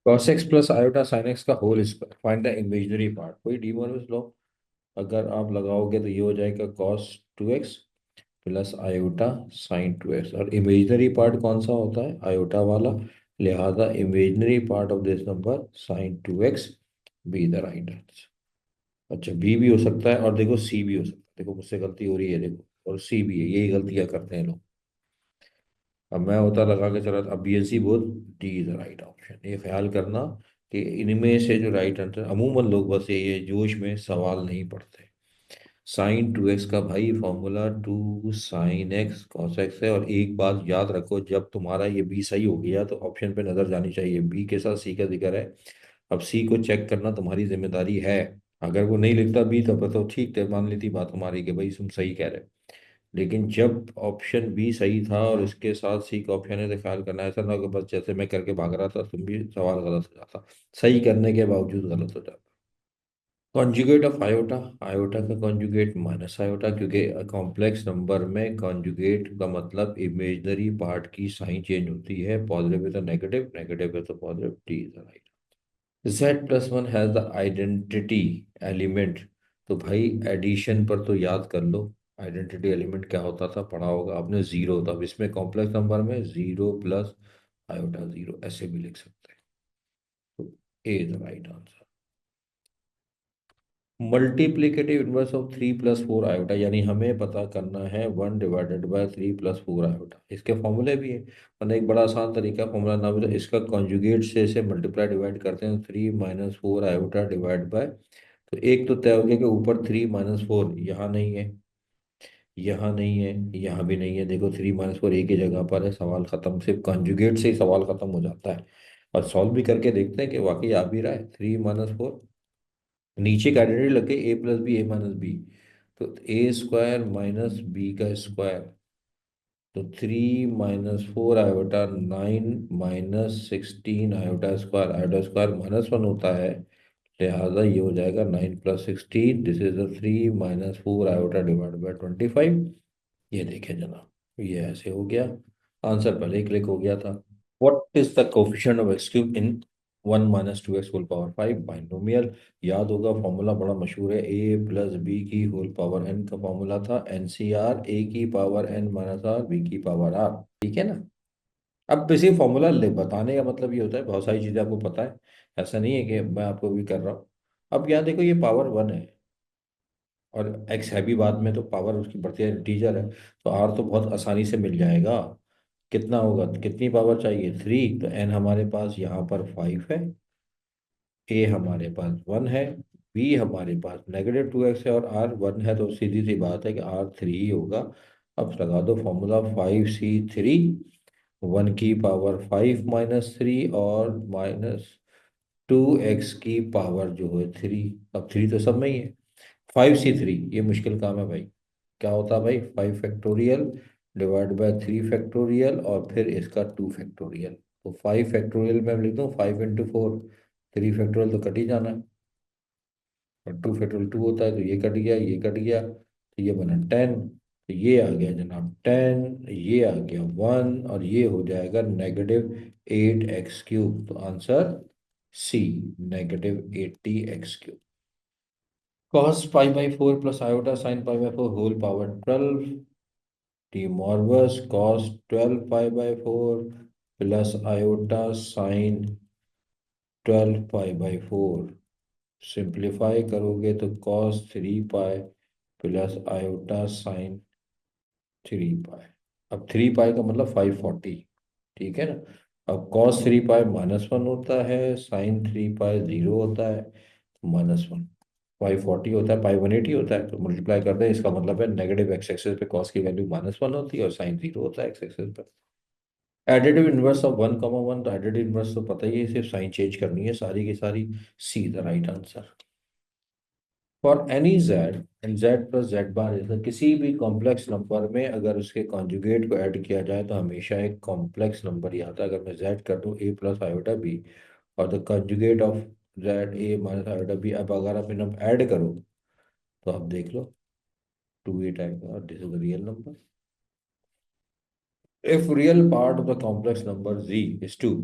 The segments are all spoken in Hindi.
cos x plus iota sin x का whole square, find the imaginary part. कोई डी मॉर्गन लॉ अगर आप लगाओगे तो ये हो जाएगा cos 2x plus iota sign 2x, और इमेजिनरी पार्ट कौन सा होता है, आयोटा वाला। लिहाजा imaginary part of this number sine 2x B the right answer. अच्छा, बी भी हो सकता है और देखो सी भी हो सकता है। देखो मुझसे गलती हो रही है, देखो, और सी भी है, यही गलतियां करते हैं लोग। अब मैं होता लगा के चला, अब बी एन सी बोल, D is the right option. ये ख्याल करना कि इनमें से जो राइट आंसर, अमूमन लोग बस ये जोश में सवाल नहीं पढ़ते। साइन 2x का भाई formula 2 sin x cos x है। और एक बात याद रखो, जब तुम्हारा ये बी सही हो गया तो ऑप्शन पे नजर जानी चाहिए, बी के साथ सी का जिक्र है। अब सी को चेक करना तुम्हारी जिम्मेदारी है। अगर वो नहीं लिखता बी तो ठीक है, मान लेती बात हमारी कि भाई तुम सही कह रहे हो। लेकिन जब ऑप्शन बी सही था और इसके साथ सी का ऑप्शन है, तो ख्याल करना ऐसा ना हो कि बस जैसे मैं करके भाग रहा था तुम भी सवाल गलत हो जाता, सही करने के बावजूद गलत हो जाता। कॉन्जुगेट ऑफ आयोटा, आयोटा का कॉन्जुगेट माइनस आयोटा, क्योंकि कॉम्प्लेक्स नंबर में कॉन्जुगेट का मतलब इमेजनरी पार्ट की साइन चेंज होती है, पॉजिटिव है तो नेगेटिव, नेगेटिव है तो positive. T is the right. Z plus one has the identity element. तो भाई एडिशन पर तो याद कर लो, आइडेंटिटी एलिमेंट क्या होता था, पढ़ा होगा आपने, जीरो। तो अब इसमें कॉम्प्लेक्स नंबर में जीरो प्लस आयोटा जीरो ऐसे भी लिख सकते हैं। तो A is the right answer. Multiplicative inverse of 3 + 4 iota, यानी हमें पता करना है 1/3 + 4 आयोटा। इसके फॉर्मूले भी है, वरना एक बड़ा आसान तरीका फॉर्मूला ना भी तो इसका कॉन्जुगेट से इसे मल्टीप्लाई डिवाइड करते हैं, 3 - 4 आयोटा डिवाइड बाय। तो एक तो तय हो गया कि ऊपर 3 - 4 यहाँ नहीं है, यहाँ नहीं है, यहाँ भी नहीं है। देखो 3 - 4 एक ही जगह पर है, सवाल खत्म, सिर्फ कॉन्जुगेट से ही सवाल खत्म हो जाता है। और सॉल्व भी करके देखते हैं कि वाकई आ भी रहा है 3 - 4। नीचे कैटेगरी लगे a + b a - b, तो a² - b² तो 3 - 4 आयोटा 9 - 16 आयोटा स्क्वायर -1 होता है। लिहाजा ये हो जाएगा 9 + 16, this is the 3 - 4 iota divide by 25। ये देखें जनाब, ये ऐसे हो गया, आंसर पहले ही क्लिक हो गया था। What is the coefficient of x cube in 1 - 2x whole power 5 binomial. याद होगा फॉर्मूला बड़ा मशहूर है, a + b की होल पावर n का फॉर्मूला था NCR, a⁻n - r, b⁻r। ठीक है ना। अब इसी फॉर्मूला बताने का मतलब ये होता है बहुत सारी चीजें आपको पता है, ऐसा नहीं है कि मैं आपको भी कर रहा हूँ। अब यहाँ देखो ये पावर 1 है और एक्स है भी बाद में, तो पावर उसकी बढ़ती है, इंटीजर है, तो आर तो बहुत आसानी से मिल जाएगा। कितना होगा, कितनी पावर चाहिए, 3, तो एन हमारे पास यहाँ पर 5 है, ए हमारे पास 1 है, बी हमारे पास -2x है, और आर 1 है, तो सीधी सी बात है कि आर 3 ही होगा। अब लगा दो फॉर्मूला 5c3, 1 की पावर 5 - 3 और -2x की पावर जो है 3। अब 3 तो सब में ही है। 5c3 ये मुश्किल काम है भाई। क्या होता है भाई, 5 फैक्टोरियल डिवाइड बाय 3 फैक्टोरियल और फिर इसका 2 फैक्टोरियल। तो 5 फैक्टोरियल में लिख दूँ 5 × 4, 3 फैक्टोरियल तो कट ही जाना है, और 2 फैक्टोरियल 2 होता है, तो ये कट गया, ये कट गया, तो ये बना 10। तो ये आ गया जनाब 10, ये आ गया 1, और ये हो जाएगा -8x³ तो answer C, -80x³। cos π/4 plus iota sine π/4 whole power 12, de Morgan's cos 12 π/4 plus iota sine 12 π/4। Simplify करोगे तो cos 3 π प्लस आयोटा साइन 3 π। अब 3 π का मतलब 540, ठीक है ना। अब cos 3 π -1 होता है, sin 3 π 0 होता है, -1। 540 होता है, 5 180 होता है, तो मल्टीप्लाई करते हैं, इसका मतलब है नेगेटिव एक्स एक्सेस पे कॉस की वैल्यू -1 होती है और साइन 0 होता है एक्स एक्सेस पे। एडिटिव इनवर्स ऑफ 1, 1, तो एडिटिव इनवर्स तो पता ही है, सिर्फ साइन चेंज करनी है सारी की सारी। सी the right answer. For any Z and z + z bar is किसी भी कॉम्प्लेक्स नंबर में अगर उसके कॉन्जुगेट को ऐड किया जाए तो हमेशा एक कॉम्प्लेक्स नंबर ही आता है। अगर मैं z कर दूं a + i/b और the conjugate of z a - i/b, अब अगर आप इन्हें ऐड करो तो आप देख लो 2 8 आएगा, और this is real number. If real part of the complex number z is 2,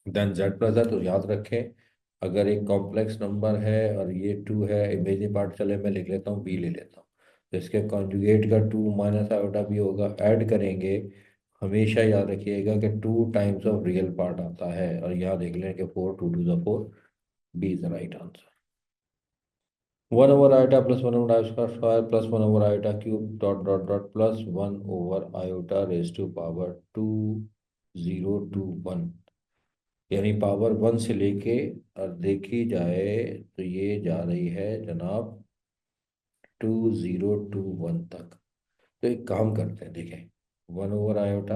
then z plus है, तो याद रखें अगर एक कॉम्प्लेक्स नंबर है और ये टू है, इमेजिनरी पार्ट चले मैं लिख लेता हूँ, बी ले लेता हूँ, तो इसके कॉन्जुगेट का टू माइनस आयोटा भी होगा, ऐड करेंगे। हमेशा याद रखिएगा कि two times of real part आता है, और यहाँ देख लें कि four two two the four, B is the right answer. One over iota plus one over iota square plus one over iota cube dot dot dot plus one over iota raise to power two zero two one, यानी पावर वन से लेके और देखी जाए तो ये जा रही है जनाब टू जीरो टू वन तक। तो एक काम करते हैं, देखें, one over iota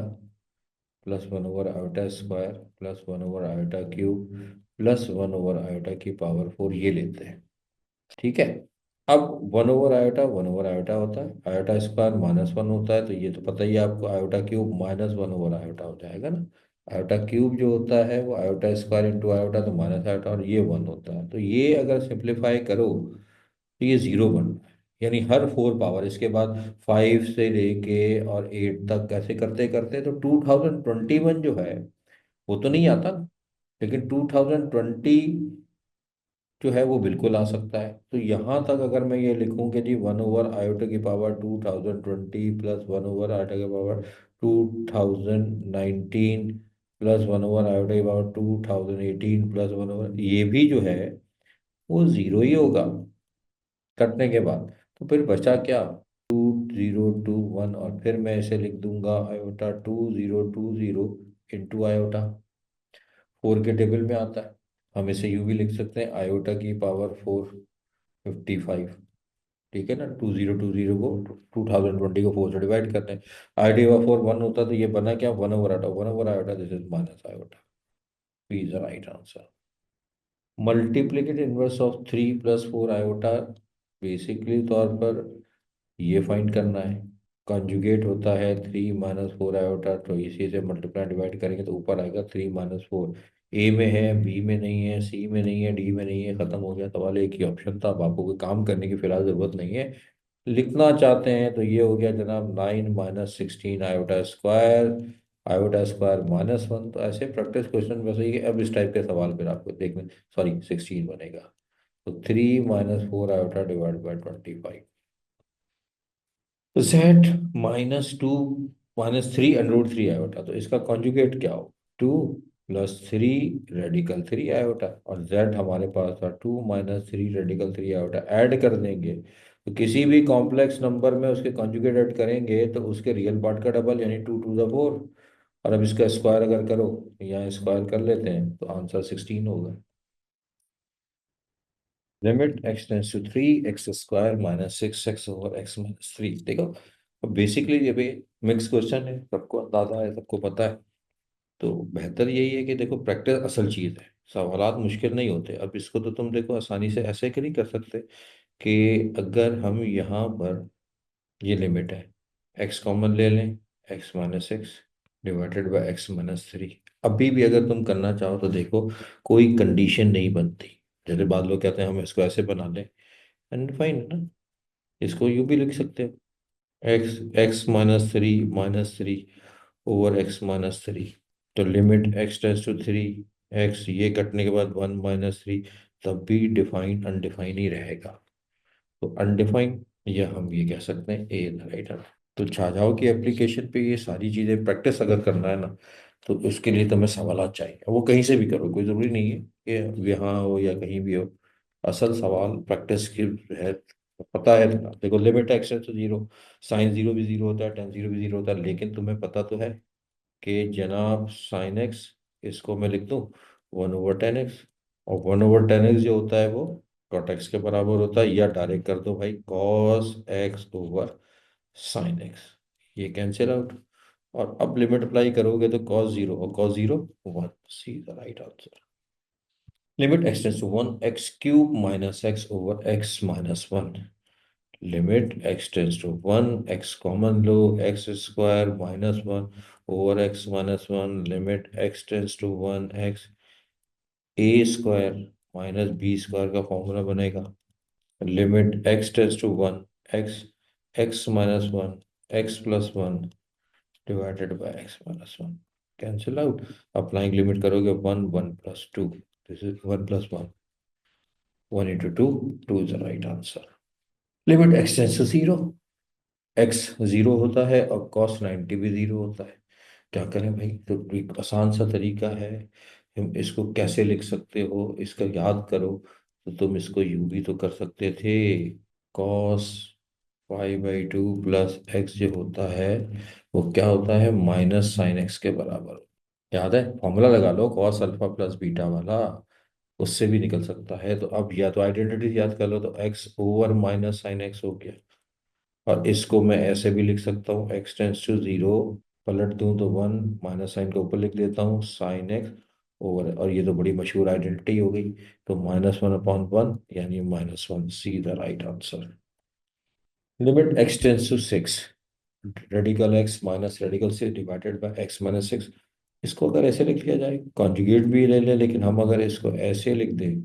plus one over iota square plus one over iota cube plus one over iota की पावर फोर, ये लेते हैं। ठीक है। अब वन ओवर आयोटा होता है, आयोटा स्क्वायर माइनस वन होता है, तो ये तो पता ही है आपको, iota cube minus one over iota हो जाएगा ना। आयोटा क्यूब जो होता है वो आयोटा स्क्वायर इंटू आयोटा, तो माइनस आयोटा, और ये वन होता है, तो ये अगर सिंप्लीफाई करो तो ये जीरो बन रहा है। यानी हर फोर पावर इसके बाद फाइव से लेके और एट तक कैसे करते करते तो 2021 जो है वो तो नहीं आता ना, लेकिन 2020 जो है वो बिल्कुल आ सकता है। तो यहाँ तक अगर मैं ये लिखूं कि जी वन ओवर आयोटा की power 2020 plus one over iota की power 2019 plus one over iota की पावर 2018 प्लस वन ओवर, ये भी जो है वो जीरो ही होगा कटने के बाद। तो फिर बचा क्या, टू जीरो टू वन, और फिर मैं इसे लिख दूंगा iota two zero two zero into iota, four के टेबल में आता है। हम इसे यूं भी लिख सकते हैं, आयोटा की पावर फोर 55। ठीक है ना, टू जीरो टू जीरो को 2020 को फोर से डिवाइड करते हैं, आई डी फोर वन होता, तो ये बना क्या, one over iota, one over iota, this is minus iota, B is the right answer. Multiplicate inverse of three plus four iota, basically तौर पर ये फाइंड करना है। कॉन्जुगेट होता है थ्री माइनस फोर आयोटा, तो इसी से मल्टीप्लाई डिवाइड करेंगे तो ऊपर आएगा थ्री माइनस फोर। ए में है, बी में नहीं है, सी में नहीं है, डी में नहीं है, खत्म हो गया सवाल, एक ही ऑप्शन था, अब आपको कोई काम करने की फिलहाल जरूरत नहीं है। लिखना चाहते हैं तो ये हो गया जनाब nine minus sixteen iota square minus one. तो ऐसे प्रैक्टिस क्वेश्चन वैसे ही अब इस टाइप के सवाल फिर आपको देखने, सॉरी 16 बनेगा, तो three minus four iota divide by 25, z minus two minus three under three iota, तो इसका कॉन्जुगेट क्या हो, two plus three radical three iota, और जेड हमारे पास था two minus three radical three iota, add कर देंगे। तो किसी भी कॉम्प्लेक्स नंबर में उसके कॉन्जुगेट ऐड करेंगे तो उसके रियल पार्ट का डबल, यानी टू टू द फोर, और अब इसका स्क्वायर अगर करो, यहाँ स्क्वायर कर लेते हैं तो आंसर 16 होगा। Limit x tends to three x square minus six x over x minus three, देखो अब बेसिकली ये भी मिक्स क्वेश्चन है, सबको अंदाजा है, सबको पता है। तो बेहतर यही है कि देखो प्रैक्टिस असल चीज़ है, सवालात मुश्किल नहीं होते। अब इसको तो तुम देखो आसानी से ऐसे कि नहीं कर सकते कि अगर हम यहाँ पर ये लिमिट है, एक्स कॉमन ले लें, x minus x divided by x minus three, अभी भी अगर तुम करना चाहो तो देखो कोई कंडीशन नहीं बनती। जैसे बाद लोग कहते हैं हम इसको ऐसे बना लें, एंड फाइन है ना, इसको यूं भी लिख सकते हो, x x minus three over x minus three, तो limit x tends to three, x ये कटने के बाद वन माइनस थ्री, तब भी डिफाइन अनडिफाइन ही रहेगा। तो अनडिफाइंड, या हम ये कह सकते हैं ए राइट। तो छाजाओं की एप्लीकेशन पे ये सारी चीज़ें प्रैक्टिस अगर करना है ना, तो उसके लिए तुम्हें सवाल चाहिए, वो कहीं से भी करो, कोई ज़रूरी नहीं है कि यहाँ हो या कहीं भी हो। असल सवाल प्रैक्टिस की है, पता है ना, देखो लिमिट एक्स तो जीरो, साइन जीरो भी जीरो होता है, टेन जीरो भी जीरो होता है, लेकिन तुम्हें पता तो है कि जनाब साइन एक्स, इसको मैं लिख दूँ वन ओवर टेन एक्स, और वन ओवर टेन एक्स जो होता है वो कॉट एक्स के बराबर होता है, या डायरेक्ट कर दो भाई cos x over sine x, ये कैंसिल आउट, और अब लिमिट अप्लाई करोगे तो कॉस जीरो और cos zero one, see the right answer. Limit x tends to one x cube minus x over x minus one, limit x tends to one x common लो, x square minus one over x minus one, limit x tends to one x a square minus b square का फॉर्मूला बनेगा, limit x tends to one x x minus one x plus one divided by x minus one. Cancel out. Applying limit करोगे 1 1 + 2, this is 1 + 1, 1 × 2, 2 is the right answer. Limit x tends to zero, x zero होता है और कॉस 90 भी जीरो होता है। क्या करें भाई, तो एक आसान सा तरीका है। हम इसको कैसे लिख सकते हो, इसका याद करो। तो तुम इसको यूं भी तो कर सकते थे, कॉस 5/2 प्लस एक्स जो होता है वो क्या होता है, माइनस साइन एक्स के बराबर। याद है, फॉर्मूला लगा लो कॉस अल्फा प्लस बीटा वाला, उससे भी निकल सकता है। तो अब या तो आइडेंटिटी याद कर लो, तो x over minus sine x हो गया। और इसको मैं ऐसे भी लिख सकता हूँ, एक्स टेंस टू जीरो, पलट दूं तो 1, माइनस साइन के ऊपर लिख देता हूँ साइन एक्स ओवर, और ये तो बड़ी मशहूर आइडेंटिटी हो गई। तो -1/1 यानी -1, see the right answer. Limit x tends to 6, radical x minus radical 6 divided by x - 6। इसको अगर ऐसे लिख लिया जाए, कॉन्जुगेट भी ले लें, लेकिन हम अगर इसको ऐसे लिख दें,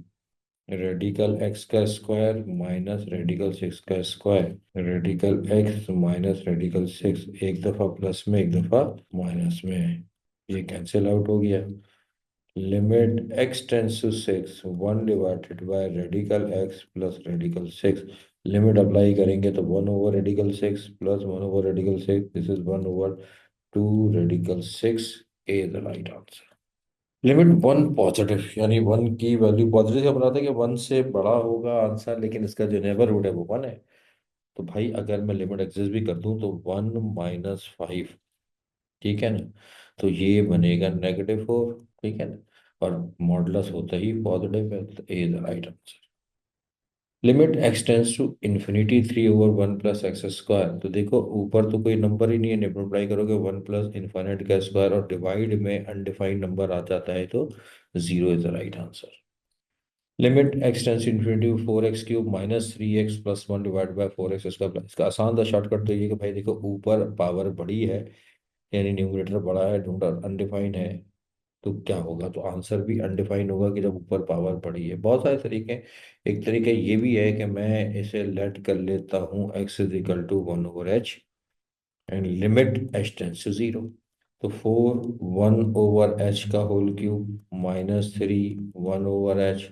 रेडिकल एक्स का स्क्वायर माइनस रेडिकल 6 का square, radical x minus radical 6, एक दफा प्लस में एक दफा माइनस में, ये कैंसिल आउट हो गया। Limit x tends to 6, 1 divided by radical x plus radical 6। Limit apply करेंगे तो 1/रेडिकल 6 प्लस 1/रेडिकल 6, this is 1/2 radical 6, A the right answer. Limit 1 positive, यानी 1 की वैल्यू पॉजिटिव से बनाते हैं कि 1 से बड़ा होगा आंसर, लेकिन इसका जो नेबरहुड है वो 1 है। तो भाई अगर मैं लिमिट एग्जिस्ट भी कर दूं तो 1 - 5, ठीक है ना। तो ये बनेगा -4, ठीक है ना। और मॉडुलस होता ही पॉजिटिव है, तो A the right answer. Limit x tends to infinity 3/1 plus x square. तो देखो ऊपर तो कोई नंबर ही नहीं है, मल्टीप्लाई करोगे 1 प्लस इन्फिनिट का स्क्वायर, और डिवाइड में अनडिफाइंड नंबर आ जाता है, तो zero is the right answer. Limit x tense infinity 4x³ -3x + 1 divide bye 4x²। इसका आसान सा शॉर्टकट तो ये कि भाई देखो, ऊपर पावर बड़ी है यानी न्यूमरेटर बड़ा है, ढूंढा अनडिफाइंड है, तो क्या होगा, तो आंसर भी अनडिफाइंड होगा कि जब ऊपर पावर बड़ी है। बहुत सारे तरीके हैं। एक तरीका ये भी है कि मैं इसे लेट कर लेता हूँ x = 1/h, and limit h tends to zero. तो 4 1/h का whole cube -3 1/h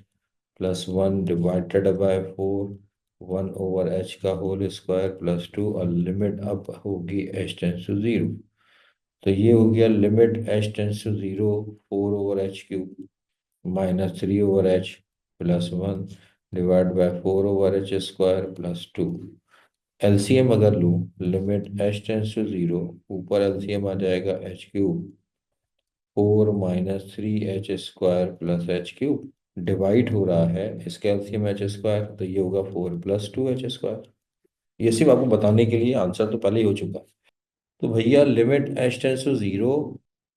plus 1 divided by 4 1/h का होल स्क्वायर प्लस 2, और लिमिट अब होगी h टेंस टू जीरो। तो ये हो गया limit h tends to zero, 4/h³ -3/h plus 1 divide by 4/h² plus 2। LCM अगर लूँ, limit h tends to zero, ऊपर एलसीएम आ जाएगा h³, 4 - 3h² plus h³ divide हो रहा है, इसका एलसीएम h², तो ये होगा 4 + 2h²। ये सिर्फ आपको बताने के लिए, आंसर तो पहले ही हो चुका। तो भैया limit h tends to zero,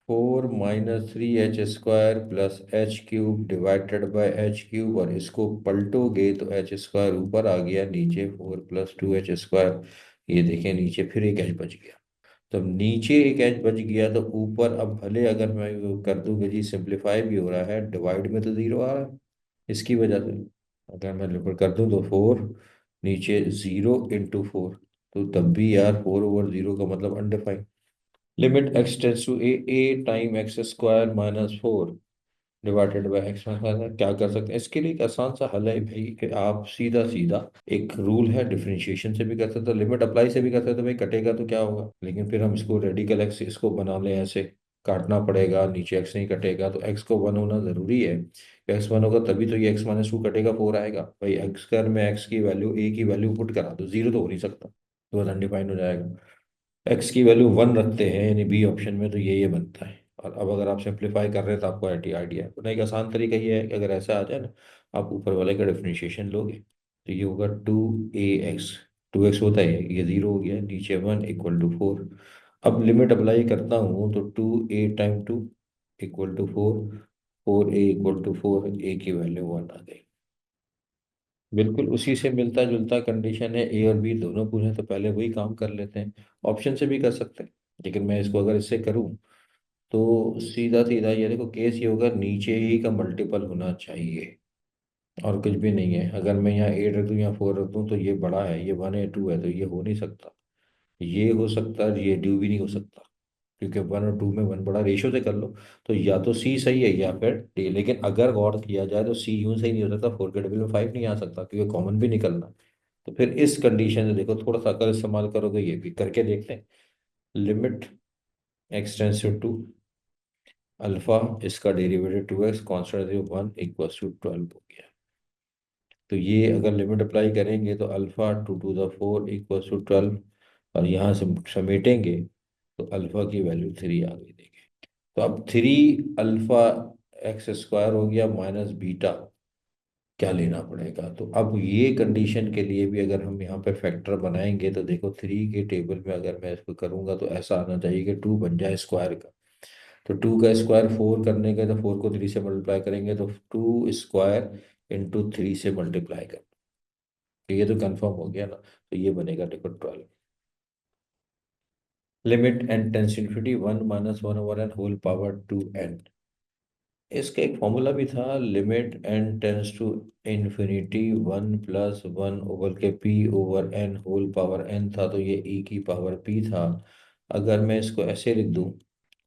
4 - 3h² plus h³ divided by h³, और इसको पलटोगे तो h² ऊपर आ गया, नीचे 4 + 2h²। ये देखें नीचे फिर एक h बच गया। तो नीचे एक एच बच गया, तो ऊपर अब भले अगर मैं वो कर दूं कि जी सिंप्लीफाई भी हो रहा है, डिवाइड में तो जीरो आ रहा है, इसकी वजह से। अगर मैं लिक्विड कर दूं तो 4, नीचे 0 × 4, तो तब भी यार 4/0 का मतलब undefined. Limit x tends to a time x² -4 divided by x. क्या कर सकते हैं इसके लिए, एक आसान सा हल है भाई, कि आप सीधा सीधा, एक रूल है डिफरेंशिएशन से भी कर सकते हो, लिमिट अप्लाई से भी कर सकते हो। भाई कटेगा तो क्या होगा, लेकिन फिर हम इसको रेडिकल एक्स इसको बना लें, ऐसे काटना पड़ेगा, नीचे एक्स नहीं कटेगा, तो एक्स को 1 होना जरूरी है। एक्स 1 होगा तभी तो ये x - 2 कटेगा, 4 आएगा। भाई एक्स कर में एक्स की वैल्यू, ए की वैल्यू पुट करा दो, जीरो तो हो नहीं सकता, तो अनडिफाइंड हो जाएगा। एक्स की वैल्यू 1 रखते हैं यानी बी ऑप्शन में, तो ये बनता है। और अब अगर आप सिंप्लीफाई कर रहे हैं तो आपको आइडिया है, वरना एक आसान तरीका ये है कि अगर ऐसा आ जाए ना, आप ऊपर वाले का डिफरेंशिएशन लोगे, तो ये होगा 2ax, 2x होता है, ये जीरो हो गया, नीचे 1 = 4। अब लिमिट अप्लाई करता हूँ तो 2a टाइम 2 = 4, 4a = 4, ए की वैल्यू 1 आ गई। बिल्कुल उसी से मिलता जुलता कंडीशन है, ए और बी दोनों पूछे तो पहले वही काम कर लेते हैं। ऑप्शन से भी कर सकते हैं, लेकिन मैं इसको अगर इससे करूं तो सीधा सीधा ये देखो, केस ये होगा, नीचे ही का मल्टीपल होना चाहिए और कुछ भी नहीं है। अगर मैं यहाँ 8 रख दूँ या 4 रख दूँ, तो ये बड़ा है, ये 1 है 2 है, तो ये हो नहीं सकता। ये हो सकता है, ये ड्यू भी नहीं हो सकता। क्योंकि 1 और 2 में 1 बड़ा, रेशियो से कर लो। तो या तो सी सही है या फिर डी। लेकिन अगर गौर किया जाए तो सी यूं सही नहीं हो सकता, 4 के टेबल में 5 नहीं आ सकता क्योंकि कॉमन भी निकलना। तो फिर इस कंडीशन से देखो, थोड़ा सा अकल इस्तेमाल करोगे, ये भी करके देख लें। Limit x tends to 2, alpha, इसका डेरिवेटिव 2x, कॉन्स्टेंट 1 = 12 हो गया। तो ये अगर लिमिट अप्लाई करेंगे तो अल्फा 2 to the 4 = 12, और यहाँ से समेटेंगे तो अल्फा की वैल्यू 3 आ गई, देखिए। तो अब 3 अल्फा एक्स स्क्वायर हो गया माइनस बीटा, क्या लेना पड़ेगा। तो अब ये कंडीशन के लिए भी अगर हम यहाँ पे फैक्टर बनाएंगे तो देखो, 3 के टेबल में अगर मैं इसको करूंगा तो ऐसा आना चाहिए कि 2 बन जाए स्क्वायर का। तो 2 का स्क्वायर 4 करने का, तो 4 को 3 से मल्टीप्लाई करेंगे तो 2 स्क्वायर × 3 से मल्टीप्लाई कर। तो ये तो कंफर्म हो गया ना, तो ये बनेगा देखो 12। Limit n tends infinity 1 - 1/n whole power 2n। इसका एक फॉर्मूला भी था, limit n tends to infinity 1 + 1/p/n whole power n था, तो ये e⁻p था। अगर मैं इसको ऐसे लिख दूं,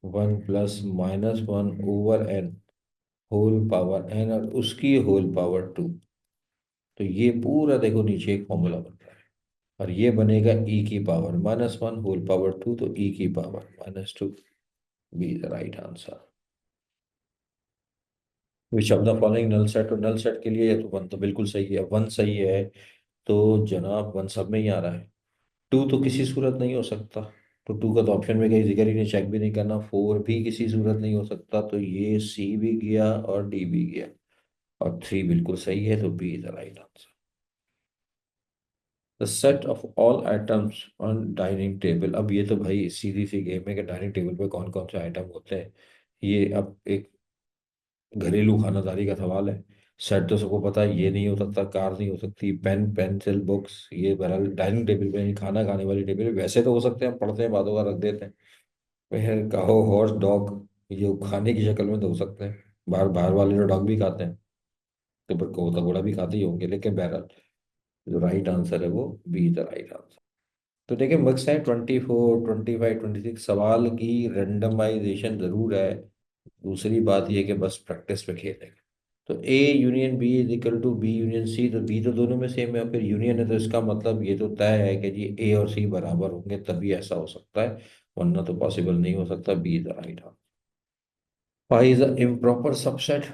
1 + -1/n होल पावर n और उसकी होल पावर 2, तो ये पूरा देखो नीचे एक फॉर्मूला बन रहा है। और ये बनेगा e⁻−1 होल पावर 2, तो e⁻−2, B the right answer. Which of the following null set, और नल सेट के लिए ये तो 1 तो बिल्कुल सही है, 1 सही है। तो जनाब 1 सब में ही आ रहा है। 2 तो किसी सूरत नहीं हो सकता, तो 2 का तो ऑप्शन में कहीं जिक्र ही नहीं, चेक भी नहीं करना। 4 भी किसी सूरत नहीं हो सकता, तो ये सी भी गया और डी भी गया। और 3 बिल्कुल सही है, तो B is the right answer. The set of all items on dining table. अब ये तो भाई सीधी सी गेम है कि डाइनिंग टेबल पे कौन कौन से आइटम होते हैं। ये अब एक घरेलू खानादारी का सवाल है। सेट तो सबको पता है, ये नहीं हो सकता, कार नहीं हो सकती, पेन पेंसिल बुक्स, ये बहरहाल डाइनिंग टेबल पे नहीं, खाना खाने वाली टेबल पे। वैसे तो हो सकते हैं, हम पढ़ते हैं बातों का रख देते हैं। फिर कहो हॉर्स डॉग, ये खाने की शक्ल में तो हो सकते हैं। बाहर बाहर वाले जो डॉग भी खाते हैं, तो फिर को तो घोड़ा भी खाते ही होंगे। लेकिन बहरहाल जो राइट आंसर है वो बी द राइट आंसर। तो देखिए मिक्स है, 24, 25, 26 सवाल की रेंडमाइजेशन जरूर है। दूसरी बात ये कि बस प्रैक्टिस पे खेल है। तो A union B is equal to B union C, तो बी तो दोनों में सेम है, फिर यूनियन है, तो इसका मतलब ये तो तय है कि जी ए और सी बराबर होंगे, तभी ऐसा हो सकता है, वरना तो पॉसिबल नहीं हो सकता। B is the right answer. Pi is a improper subset,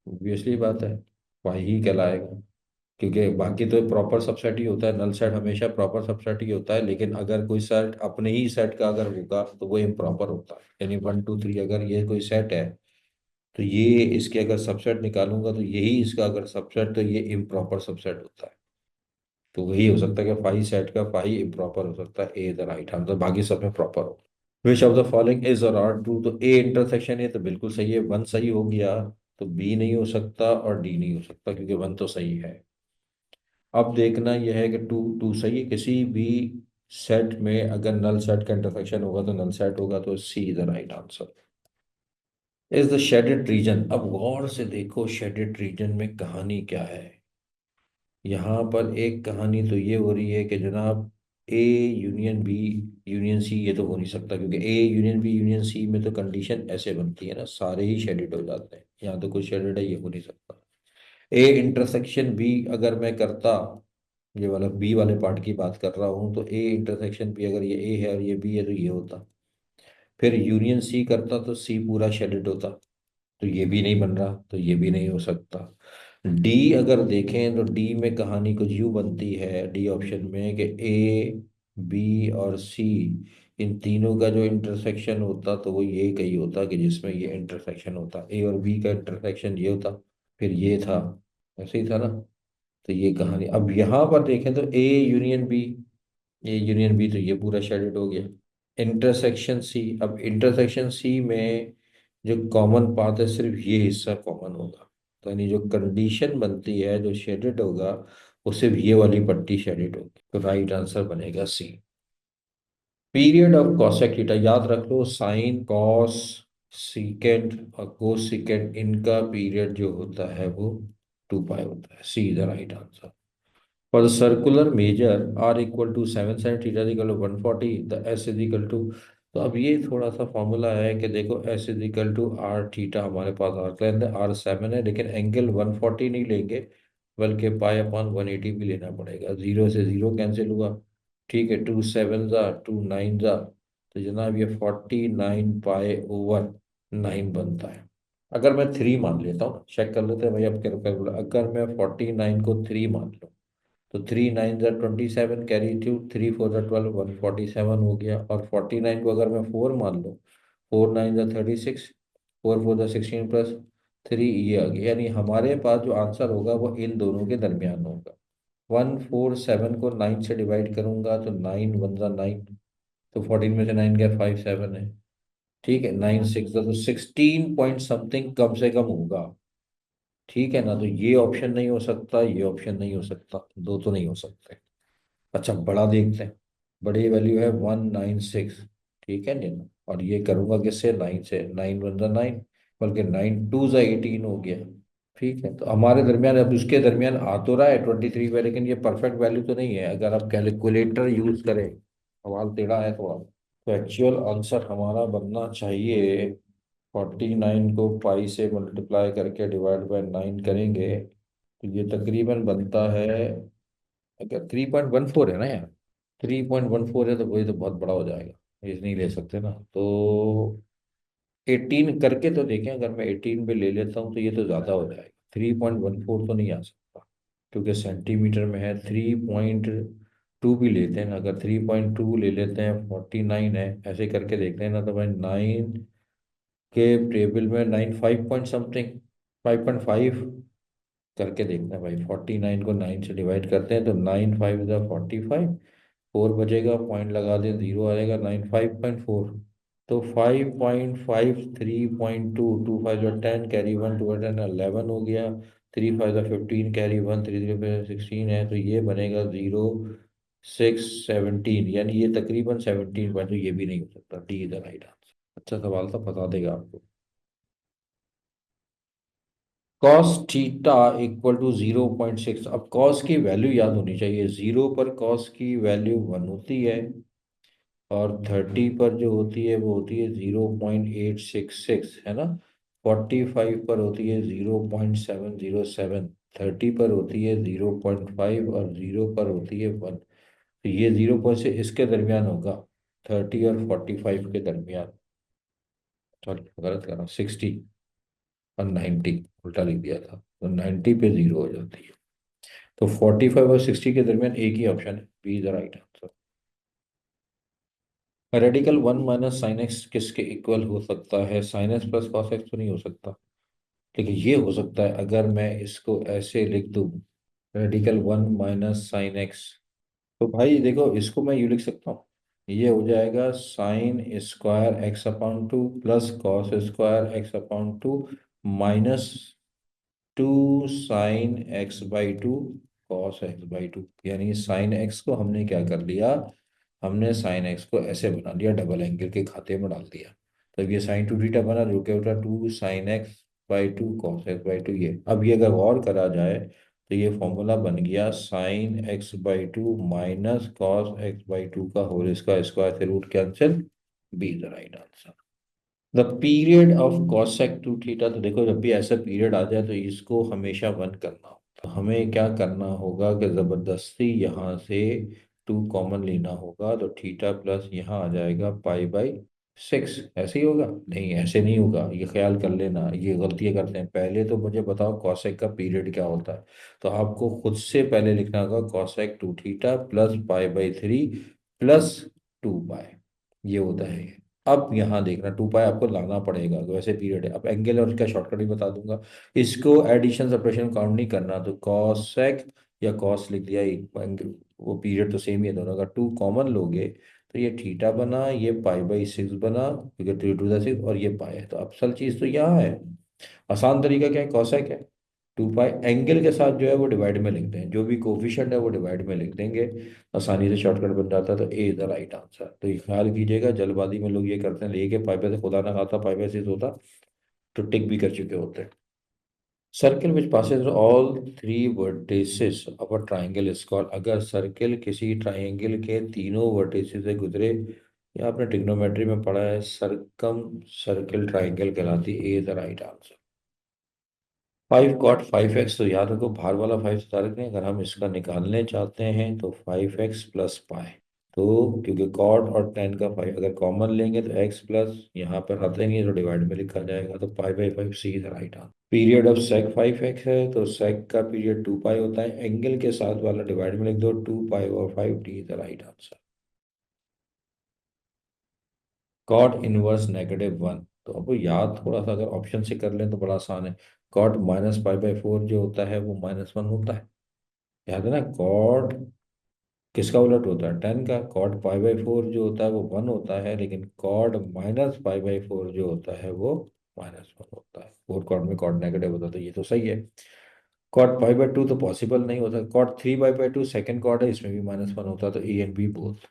obviously बात है, पाई ही कहलाएगा। क्योंकि बाकी तो प्रॉपर सबसेट ही होता है, नल सेट हमेशा प्रॉपर सबसेट ही होता है। लेकिन अगर कोई सेट अपने ही सेट का अगर होगा तो वो इम्प्रॉपर होता है। यानी 1 2 3 अगर ये कोई सेट है, तो ये इसके अगर सबसेट निकालूंगा तो यही इसका अगर सबसेट, तो ये इम्प्रॉपर सबसेट होता है। तो वही हो सकता है कि फाई सेट का फाई इम्प्रॉपर हो सकता है। ए द राइट आंसर, बाकी सब में प्रॉपर हो। विच ऑफ द फॉलोइंग इज और आर ट्रू, तो ए इंटरसेक्शन है, तो बिल्कुल सही है, 1 सही हो गया। तो बी नहीं हो सकता और डी नहीं हो सकता, क्योंकि 1 तो सही है। अब देखना यह है कि 2 2 सही है, किसी भी सेट में अगर नल सेट का इंटरसेक्शन होगा तो नल सेट होगा, तो C the right answer. Is the shaded region, अब गौर से देखो शेडेड रीजन में कहानी क्या है। यहाँ पर एक कहानी तो ये हो रही है कि जनाब A union B union C, ये तो हो नहीं सकता, क्योंकि A union B union C में तो कंडीशन ऐसे बनती है ना, सारे ही शेडेड हो जाते हैं। यहाँ तो कोई शेडेड है, ये हो नहीं सकता। ए इंटरसेक्शन बी अगर मैं करता, ये वाला बी वाले पार्ट की बात कर रहा हूँ, तो ए इंटरसेक्शन बी, अगर ये ए है और ये बी है तो ये होता। फिर यूनियन सी करता तो सी पूरा शेडेड होता, तो ये भी नहीं बन रहा, तो ये भी नहीं हो सकता। डी अगर देखें तो डी में कहानी कुछ यूं बनती है, डी ऑप्शन में, कि ए बी और सी, इन तीनों का जो इंटरसेक्शन होता तो वो ये कही होता कि जिसमें ये इंटरसेक्शन होता, ए और बी का इंटरसेक्शन ये होता, फिर ये था, ऐसे ही था ना। तो ये कहानी, अब यहाँ पर देखें तो ए यूनियन बी, तो ये पूरा शेडेड हो गया। इंटरसेक्शन सी, अब इंटरसेक्शन सी में जो कॉमन पाथ है सिर्फ ये हिस्सा कॉमन होगा, तो यानी जो कंडीशन बनती है जो शेडेड होगा, वो सिर्फ ये वाली पट्टी शेडेड होगी, तो राइट आंसर बनेगा सी। पीरियड ऑफ कॉसेक थीटा, याद रख लो, साइन कॉस सीकेंड और कोस सीकेंड, इनका पीरियड जो होता है वो 2 पाई होता है। C the right answer. For the circular measure r equal to 7 sin theta is equal to 140, the s is equal to तो अब ये थोड़ा सा फॉर्मूला है कि देखो s is equal to r theta, हमारे पास आर क्लैन है, आर 7 है, लेकिन एंगल 140 नहीं लेंगे, बल्कि पाई अपॉन 180 भी लेना पड़ेगा। जीरो से जीरो कैंसिल हुआ, ठीक है, टू सेवन ज़ा टू नाइन ज़ा, तो जनाब ये 49 पाई ओवर 9 बनता है। अगर मैं 3 मान लेता हूँ, चेक कर लेते हैं भाई, अब कैलकुलेटर, अगर मैं 49 को 3 मान लूँ, तो 3 9 ज़ा 27, कैरी टू 3 4 ज़ा 12, 147 हो गया। और 49 को अगर मैं 4 मान लूँ, 4 9 ज़ा 36, 4 4 ज़ा 16 प्लस 3, ये आ गया। यानी हमारे पास जो आंसर होगा वो इन दोनों के दरमियान होगा। 147 को 9 से डिवाइड करूंगा तो 9 1 ज़ा 9, तो 14 में से 9 गया, 5 7 है, ठीक है, 9 6 ज़ा, तो 16 पॉइंट समथिंग कम से कम होगा। ठीक है ना, तो ये ऑप्शन नहीं हो सकता, ये ऑप्शन नहीं हो सकता, दो तो नहीं हो सकते। अच्छा, बड़ा देखते हैं। बड़ी वैल्यू है 196, ठीक है ना, और ये करूंगा किससे, 9 से, 9 1 ज़ा 9, बल्कि 9 2 ज़ा 18 हो गया। ठीक है, तो हमारे दरमियान, अब उसके दरमियान आ तो रहा है 23 पे, लेकिन ये परफेक्ट वैल्यू तो नहीं है। अगर आप कैलकुलेटर यूज करें, सवाल टेढ़ा है थोड़ा, तो एक्चुअल आंसर हमारा बनना चाहिए, 49 को पाई से मल्टीप्लाई करके डिवाइड बाय 9 करेंगे, तो ये तकरीबन बनता है, अगर 3.14 है ना यार, 3.14 है, तो वही तो बहुत बड़ा हो जाएगा, ये नहीं ले सकते ना। तो 18 करके तो देखें, अगर मैं 18 पे ले लेता हूँ तो ये तो ज़्यादा हो जाएगा, 3.14 तो नहीं आ सकता, क्योंकि सेंटीमीटर में है। 3.2 भी लेते हैं ना, अगर 3.2 ले लेते हैं, 49 है, ऐसे करके देखते हैं ना, तो भाई 9 के टेबल में 9 5 पॉइंट समथिंग, 5.5 करके देखते हैं भाई। 49 को 9 से डिवाइड करते हैं तो 9 5 ज़ा 45, 4 बचेगा, पॉइंट लगा दें, जीरो आएगा, 95.4, तो 5.5, 3.2, 2 5 ज़ा 10, कैरी 1, 2 10 11 हो गया, 3 5 ज़ा 15, कैरी 1, 3 3 16 है, तो ये बनेगा 0 6 17, यानी ये तकरीबन 17 पॉइंट, तो ये भी नहीं हो सकता, D is the right answer. अच्छा सवाल था, बता देगा आपको। कॉस थीटा इक्वल टू 0.6, अब कॉस की वैल्यू याद होनी चाहिए, जीरो पर कॉस की वैल्यू 1 होती है, और 30 पर जो होती है वो होती है 0.866, है ना। 45 पर होती है 0.707, 30 पर होती है 0.5, और जीरो पर होती है 1, तो ये 0 से इसके दरमियान होगा, 30 और 45 के दरमियान। सॉरी, गलत कर रहा हूँ, 60 और 90, उल्टा लिख दिया था, तो 90 पे जीरो हो जाती है। तो 45 और 60 के दरमियान एक ही ऑप्शन है, B is the right answer. Radical 1 - sin x किसके इक्वल हो सकता है, sine x plus cos x तो नहीं हो सकता, लेकिन ये हो सकता है अगर मैं इसको ऐसे लिख दूं, रेडिकल 1 - sin x, तो भाई देखो, इसको मैं यूँ लिख सकता हूँ, ये हो जाएगा sin² x/2 plus cos² x/2 minus 2 sin x/2 cos x/2, यानी साइन एक्स को हमने क्या कर लिया, हमने साइन एक्स को ऐसे बना लिया, डबल एंगल के खाते में डाल दिया, तो ये साइन टू थीटा बना, जो क्या होता 2 sin x/2 cos x/2। ये अब ये अगर और करा जाए, तो ये फॉर्मूला बन गया sin x/2 minus cos x/2 का होल स्क्वायर, स्क्वायर से root cancel, B is the right answer. The period of cos sec 2 थीटा, तो देखो जब भी ऐसा पीरियड आ जाए तो इसको हमेशा 1 करना हो, तो हमें क्या करना होगा कि ज़बरदस्ती यहाँ से 2 कॉमन लेना होगा, तो थीटा प्लस यहाँ आ जाएगा पाई/6, ऐसे ही होगा, नहीं ऐसे नहीं होगा, ये ख्याल कर लेना, ये गलतियाँ करते हैं। पहले तो मुझे बताओ कॉसेक का पीरियड क्या होता है, तो आपको खुद से पहले लिखना होगा cos sec 2 थीटा प्लस पाई/3 प्लस 2 पाई, ये होता है ये। अब यहाँ देखना, 2 पाई आपको लाना पड़ेगा, तो वैसे पीरियड है। अब एंगल और इसका शॉर्टकट भी बता दूंगा, इसको एडिशन सब्ट्रैक्शन काउंट नहीं करना, तो कॉस सेक या कॉस लिख दिया, एक एंगल, वो पीरियड तो सेम ही है दोनों का, 2 कॉमन लोगे तो ये थीटा बना, ये पाई/6 बना, क्योंकि 2 2 6, और ये पाई है, तो असल चीज़ तो यहाँ है। आसान तरीका क्या है, कॉसेक है, 2 पाई एंगल के साथ जो है वो डिवाइड में लिख दें, जो भी कोफिशिएंट है वो डिवाइड में लिख देंगे, आसानी से शॉर्टकट बन जाता है, तो A is the right answer. तो ये ख्याल कीजिएगा, जल्दबाजी में लोग ये करते हैं, लेके पाई पे से खुदा ना खाता पाई/6 होता, तो टिक भी कर चुके होते हैं। Circle which passes all 3 vertices of a triangle is called, अगर सर्किल किसी ट्राइंगल के तीनों वर्टिसेस से गुजरे ये आपने ट्रिग्नोमेट्री में पढ़ा है, सर्कम सर्किल ट्राइंगल कहलाती है। A is the right answer. 5 cot 5x, तो याद रखो बाहर वाला 5 तो डायरेक्ट नहीं, अगर हम इसका निकालने चाहते हैं तो 5x + पाई। तो क्योंकि कॉट और टेन का 5 अगर कॉमन लेंगे तो x प्लस यहाँ पर रखेंगे तो डिवाइड में लिखा जाएगा, तो पाई/5 C is right answer. Period of sec 5x है तो सेक का पीरियड 2 पाई होता है, एंगल के साथ वाला डिवाइड में लिख दो, 2 पाई/5 D is the right answer. Cot inverse -1, तो अब याद थोड़ा सा अगर ऑप्शन से कर लें तो बड़ा आसान है। कॉट -पाई/4 जो होता है वो -1 होता है, याद है ना। कॉट किसका उलट होता है, टेन का। कॉट पाई/4 जो होता है वो 1 होता है, लेकिन कॉट -पाई/4 जो होता है वो -1 होता है। फोर कॉट में कॉट नेगेटिव होता है, तो ये तो सही है। कॉट पाई/2 तो पॉसिबल नहीं होता। कॉट 3 पाई/2 सेकेंड कॉट है, इसमें भी -1 होता है, तो A and B both.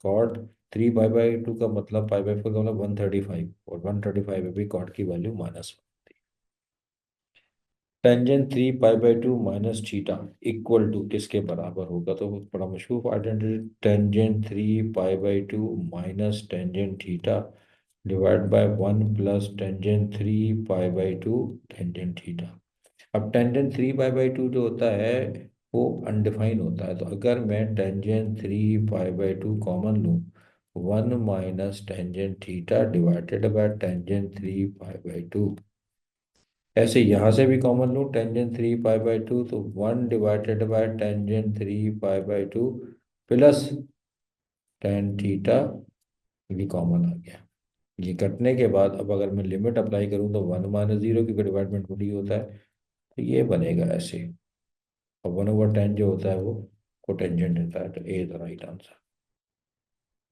Cot 3 पाई/2 का मतलब, पाई/4 का मतलब 135, और 135 में भी कॉट की वैल्यू -1। टेंजेंट 3 पाई/2 -थीटा इक्वल टू किसके बराबर होगा, तो वो बड़ा मशहूर आइडेंटिटी, टेंजेंट 3 पाई/2 minus tangent theta divide by 1 + tangent 3 पाई/2 टेंजेंट थीटा। अब टेंजेंट 3 पाई/2 जो होता है वो अनडिफाइन होता है, तो अगर मैं टेंजेंट 3 पाई/2 कॉमन लूँ, 1 - tangent theta divided by tangent 3 पाई/2। ऐसे यहाँ से भी कॉमन लूँ टेंजेंट 3 पाई/2, तो 1 डिवाइडेड बाय टेंजेंट 3 पाई/2 प्लस टेन थीटा, भी कॉमन आ गया। ये कटने के बाद अब अगर मैं लिमिट अप्लाई करूँ तो 1 - 0, क्योंकि डिवाइडमेंट 2D होता है, तो ये बनेगा ऐसे। और 1/10 जो होता है वो कोटेंजेंट होता है, तो A is the right answer.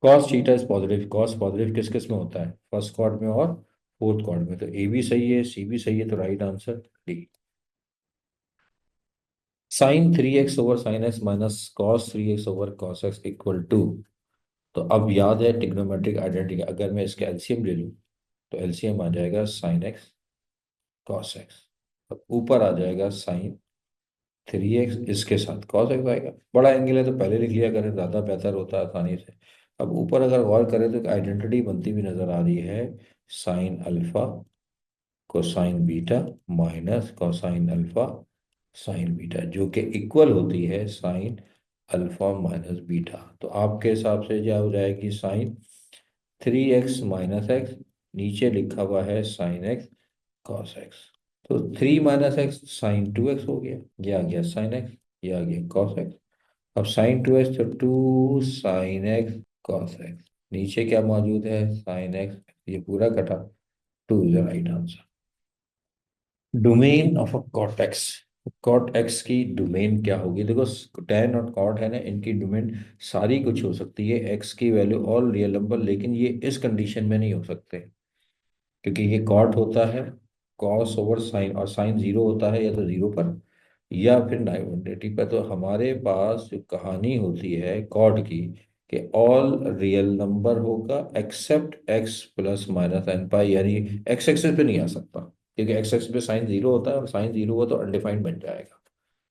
Cos theta is positive, cos positive किस किस में होता है, फर्स्ट क्वाड्र में और फोर्थ क्वाड्र में, तो ए भी सही है सी भी सही है, तो right answer D. sin 3x/sin x - cos 3x/cos x = तो अब याद है ट्रिग्नोमेट्रिक आइडेंटिटी, अगर मैं इसका एलसीएम ले लूँ तो एलसीएम आ जाएगा sin x cos x। अब ऊपर आ जाएगा sin 3x, इसके साथ cos x आएगा। बड़ा एंगल है तो पहले लिख लिया करें, ज़्यादा बेहतर होता है आसानी से। अब ऊपर अगर गौर करें तो एक आइडेंटिटी बनती हुई नजर आ रही है, sin α cosine beta minus cosine alpha sine beta, जो कि इक्वल होती है sin α - बीटा। तो आपके हिसाब से क्या हो जाएगी, sin 3x - x, नीचे लिखा हुआ है sin x cos x, तो 3 - x sin 2x हो गया, ये आ गया sin x, ये आ गया cos x। अब sin 2x तो 2 sin x cos x, नीचे क्या मौजूद है sin x, ये पूरा कटा, 2 is the right answer. Domain of a cortex, cortex की डोमेन क्या होगी, देखो टेन और कॉट है ना, इनकी डोमेन सारी कुछ हो सकती है, एक्स की वैल्यू ऑल रियल नंबर, लेकिन ये इस कंडीशन में नहीं हो सकते, क्योंकि ये कॉट होता है कॉस ओवर साइन, और साइन जीरो होता है या तो जीरो पर या फिर 980 पर। तो हमारे पास जो कहानी होती है कॉट की, कि ऑल रियल नंबर होगा except x plus minus N pi, यानी एक्स एक्सेस पे नहीं आ सकता, क्योंकि एक्स एक्सेस पे साइन जीरो होता है, और साइन जीरो हुआ तो अनडिफाइंड बन जाएगा।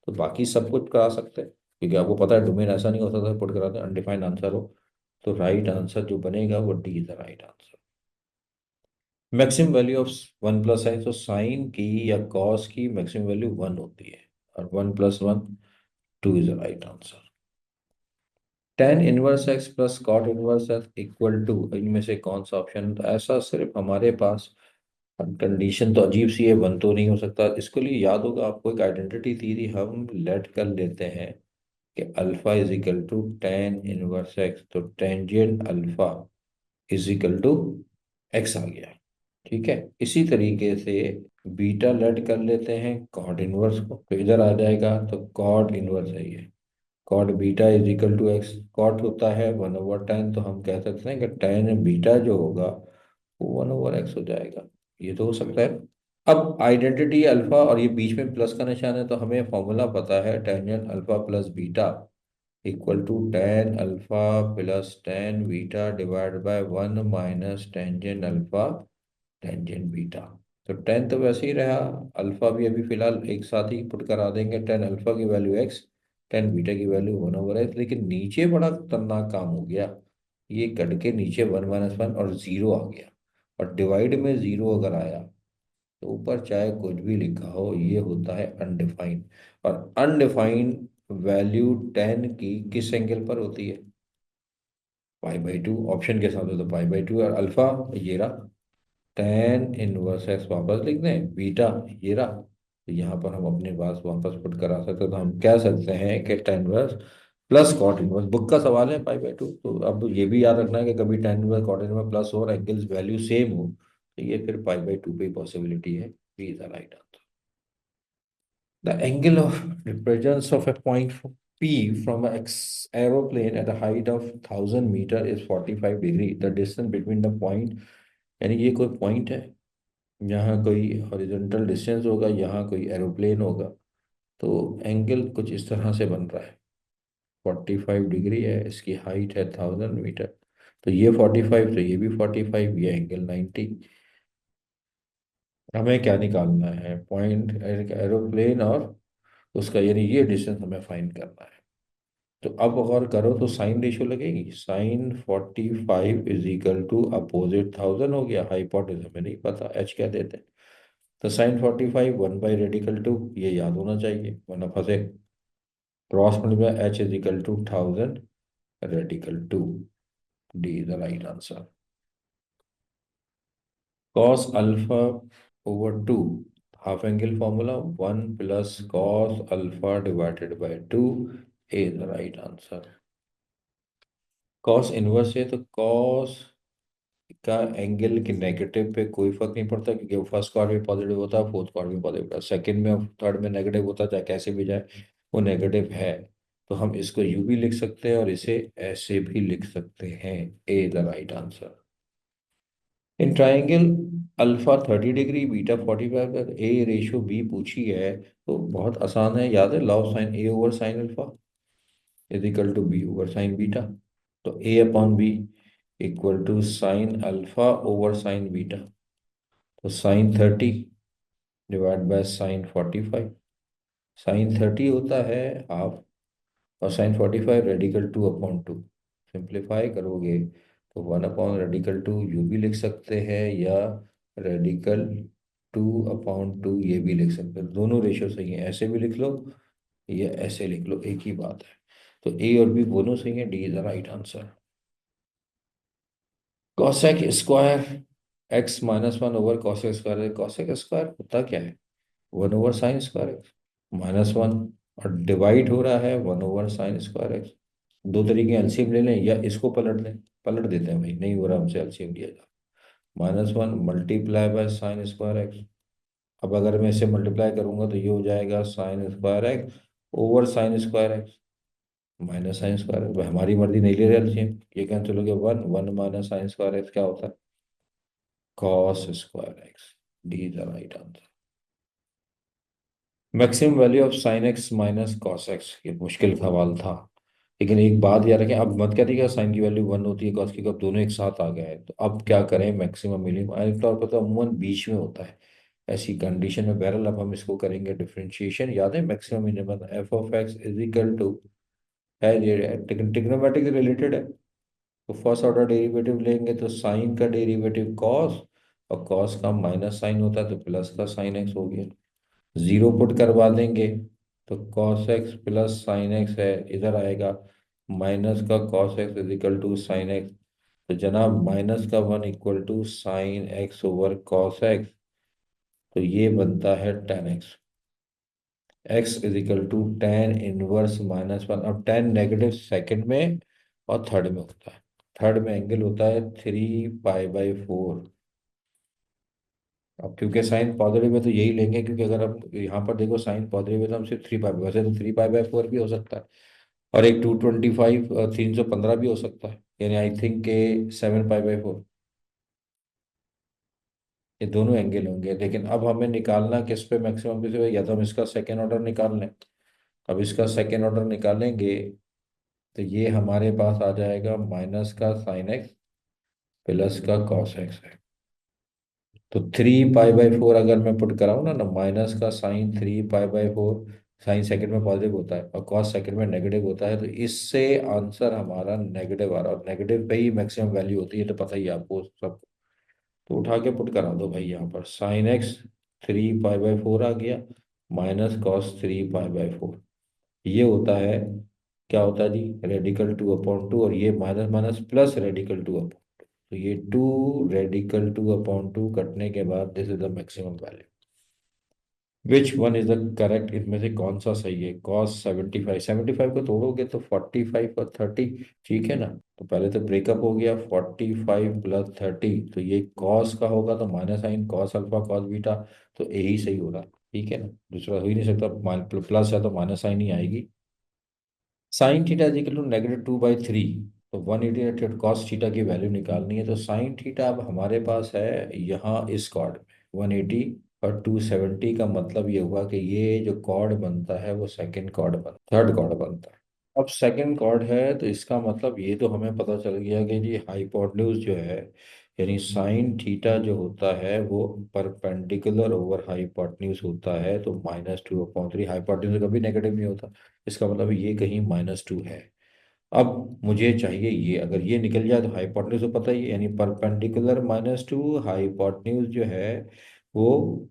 तो बाकी सब कुछ करा सकते हैं, क्योंकि आपको पता है डोमेन ऐसा नहीं हो सकता पुट कराते अनडिफाइंड आंसर हो। तो राइट आंसर जो बनेगा वो D is the right answer. Maximum value of 1 + x, तो साइन की या कॉस की मैक्सिमम वैल्यू 1 होती है, और 1 + 1 2 is the right answer. tan 1x + cot 1x = इनमें से कौन सा ऑप्शन, तो ऐसा सिर्फ हमारे पास कंडीशन तो अजीब सी है, 1 तो नहीं हो सकता। इसके लिए याद होगा आपको एक आइडेंटिटी थी, हम लेट कर लेते हैं कि अल्फा = tan 1x, तो टेंजेंट अल्फा = x आ गया, ठीक है। इसी तरीके से बीटा लेट कर लेते हैं कॉट इनवर्स को, तो इधर आ जाएगा, तो कॉट इनवर्स है ये, कॉट बीटा = एक्स। कॉट होता है 1/10, तो हम कह सकते हैं कि टेन बीटा जो होगा वो 1/x हो जाएगा, ये तो हो सकता है। अब आइडेंटिटी अल्फा और ये बीच में प्लस का निशान है, तो हमें फॉर्मूला पता है, tangent alpha plus beta = tan α + tan β divide by 1 - tangent alpha tangent beta. तो टेन तो वैसे ही रहा, अल्फा भी अभी फिलहाल एक साथ ही पुट करा देंगे, टेन अल्फा की वैल्यू एक्स, टेन बीटा की वैल्यू 1/x, लेकिन नीचे बड़ा खतरनाक काम हो गया। ये कट के नीचे 1 - 1 और जीरो आ गया, और डिवाइड में जीरो अगर आया तो ऊपर चाहे कुछ भी लिखा हो ये होता है अनडिफाइंड। और अनडिफाइंड वैल्यू 10 की किस एंगल पर होती है? पाई/2। ऑप्शन के साथ हो तो पाई/2, और अल्फा ये रहा, टेन इनवर्स एक्स वापस लिख दें, बीटा ये रहा। तो यहाँ पर हम अपने पास वापस पुट करा सकते हैं, तो हम कह सकते हैं कि tan inverse plus cot inverse, book का सवाल है पाई/2। तो अब ये भी याद रखना है कि कभी tan inverse cot inverse plus हो और एंगल्स वैल्यू सेम हो, तो ये फिर पाई/2 पे पॉसिबिलिटी है। B is the right answer. The angle of divergence of a point P from an aeroplane at a height of 1000 meter is 45 degree. The distance between the point, यानी ये कोई पॉइंट है, यहाँ कोई हॉरिजॉन्टल डिस्टेंस होगा, यहाँ कोई एरोप्लेन होगा, तो एंगल कुछ इस तरह से बन रहा है। 45 डिग्री है, इसकी हाइट है 1000 मीटर, तो ये 45, तो ये भी 45, ये एंगल 90। हमें क्या निकालना है? पॉइंट एरोप्लेन और उसका, यानी ये डिस्टेंस हमें फाइंड करना है। तो अब अगर करो तो साइन रेशियो लगेगी, sine 45 is equal to opposite 1000 हो गया, हाइपोटेनस हमें नहीं पता, एच क्या देते हैं। तो साइन 45 1/रेडिकल 2, ये याद होना चाहिए वरना फंसे। Cross multiply H is equal to 1000/रेडिकल 2। D is the right answer. Cos alpha over 2, half angle formula 1 + cos अल्फा/2, A is the right answer. Cos inverse है तो कॉस का एंगल के नेगेटिव पे कोई फर्क नहीं पड़ता, क्योंकि वो फर्स्ट क्वाड्रेंट में पॉजिटिव होता है, फोर्थ क्वाड्रेंट में पॉजिटिव होता है, सेकंड में थर्ड में नेगेटिव होता है, चाहे कैसे भी जाए वो नेगेटिव है। तो हम इसको यू भी लिख सकते हैं और इसे ऐसे भी लिख सकते हैं। A the right answer. In triangle alpha 30 degree beta 45, A ratio B पूछी है, तो बहुत आसान है, याद है law of sine A over sine alpha is equal to B over sine beta. तो A upon B equal to sine alpha over sine beta. तो sine 30 divide by sine 45, sine 30 होता है हाफ, और साइन 45 रेडिकल 2/2। सिंप्लीफाई करोगे तो 1/रेडिकल 2 यू भी लिख सकते हैं, या रेडिकल 2/2 ये भी लिख सकते हैं। दोनों रेशियो सही है, ऐसे भी लिख लो या ऐसे लिख लो, एक ही बात है। तो ए और बी दोनों सही है, D is the right answer. Cosec square x - 1 over cosec square, cosec square होता क्या है? 1/sin² -1, और डिवाइड हो रहा है 1/sin²x। दो तरीके एलसीएम ले लें या इसको पलट दें, पलट देते हैं भाई, नहीं हो रहा हमसे एलसीएम लिया जा। -1 मल्टीप्लाई बाय sin²x। अब अगर मैं इसे मल्टीप्लाई करूंगा तो ये हो जाएगा sin² over sin²x minus sin²x। हमारी मर्जी नहीं ले रहे एलसीएम, ये कैंसिल हो गया, 1 माइनस sin²x क्या होता है? cos²x। D is the right answer. Maximum value of sin x - cos x, ये मुश्किल सवाल था, लेकिन एक बात याद रखें, अब मत क्या दिखेगा साइन की वैल्यू 1 होती है, कॉस की कब दोनों एक साथ आ गए हैं, तो अब क्या करें? मैक्सिमम मिनिमम आमतौर पर तो अमूमन बीच में होता है ऐसी कंडीशन में। बहरहाल अब हम इसको करेंगे डिफरेंशिएशन, याद है maximum minimum f(x) is equal to है, ये टिग्नोमेट्रिक से रिलेटेड है। तो फर्स्ट ऑर्डर डेरिवेटिव लेंगे तो साइन का डेरिवेटिव कॉस, और कॉस का माइनस साइन होता है तो प्लस का साइन एक्स हो गया। जीरो पुट करवा देंगे तो cos x plus sine x है, इधर आएगा माइनस का cos x is equal to sine x. तो जनाब -1 equal to sine x over cos x, तो ये बनता है tan x. X is equal to tan inverse -1। अब टेन नेगेटिव सेकंड में और थर्ड में होता है, थर्ड में एंगल होता है 3 पाई/4। अब क्योंकि साइन पॉजिटिव है तो यही लेंगे, क्योंकि अगर अब यहाँ पर देखो साइन पॉजिटिव है तो हम सिर्फ 3 पाई, वैसे तो 3 पाई/4 भी हो सकता है, और एक 225 315 भी हो सकता है, यानी आई थिंक के 7 पाई/4, ये दोनों एंगल होंगे। लेकिन अब हमें निकालना किस पे मैक्सिमम, किस पे, या तो हम इसका सेकेंड ऑर्डर निकाल लें। अब इसका सेकेंड ऑर्डर निकालेंगे तो ये हमारे पास आ जाएगा माइनस का साइन एक्स प्लस का कॉस एक्स है। तो 3 पाई/4 अगर मैं पुट कराऊँ ना, माइनस का साइन 3 पाई/4 साइन सेकंड में पॉजिटिव होता है और कॉस सेकंड में नेगेटिव होता है, तो इससे आंसर हमारा नेगेटिव आ रहा है, और नेगेटिव पे ही मैक्सिमम वैल्यू होती है, तो पता ही है आपको सब। तो उठा के पुट करा दो भाई, यहाँ पर साइन एक्स 3 पाई बाय 4 आ गया, माइनस कॉस 3 पाई बाय 4, ये होता है, क्या होता है जी, रेडिकल 2/2, और ये माइनस माइनस प्लस रेडिकल 2/2, तो ये 2 रेडिकल 2/2 कटने के बाद this is the maximum value. Which one is the correct, इनमें से कौन सा सही है? कॉस 75, 75 को तोड़ोगे तो 45 और 30, ठीक है ना? तो पहले तो ब्रेकअप हो गया, 45 + 30, तो ये कॉस का होगा तो minus sine cos alpha cos beta, तो यही सही हो रहा है, ठीक है ना? दूसरा हो ही नहीं सकता, प्लस है तो माइनस साइन ही आएगी। Sine theta is equal to -2/3, तो 180 कॉस थीटा की वैल्यू निकालनी है, तो साइन थीटा अब हमारे पास है यहाँ इस कॉर्ड में 180 और 270, का मतलब ये हुआ कि ये जो कॉर्ड बनता है वो सेकंड कॉर्ड थर्ड कॉर्ड बनता है। अब सेकंड कॉर्ड है तो इसका मतलब ये तो हमें पता चल गया कि जी हाइपोटेन्यूज जो है, यानी साइन थीटा जो होता है वो परपेंडिकुलर ओवर हाइपोटेन्यूज होता है, तो -2/3, हाइपोटेन्यूज कभी नेगेटिव नहीं होता, इसका मतलब ये कहीं -2 है। अब मुझे चाहिए ये, अगर ये निकल जाए तो हाइपोटेन्यूज तो पता ही है, यानी परपेंडिकुलर -2, हाइपोटेन्यूज जो है वो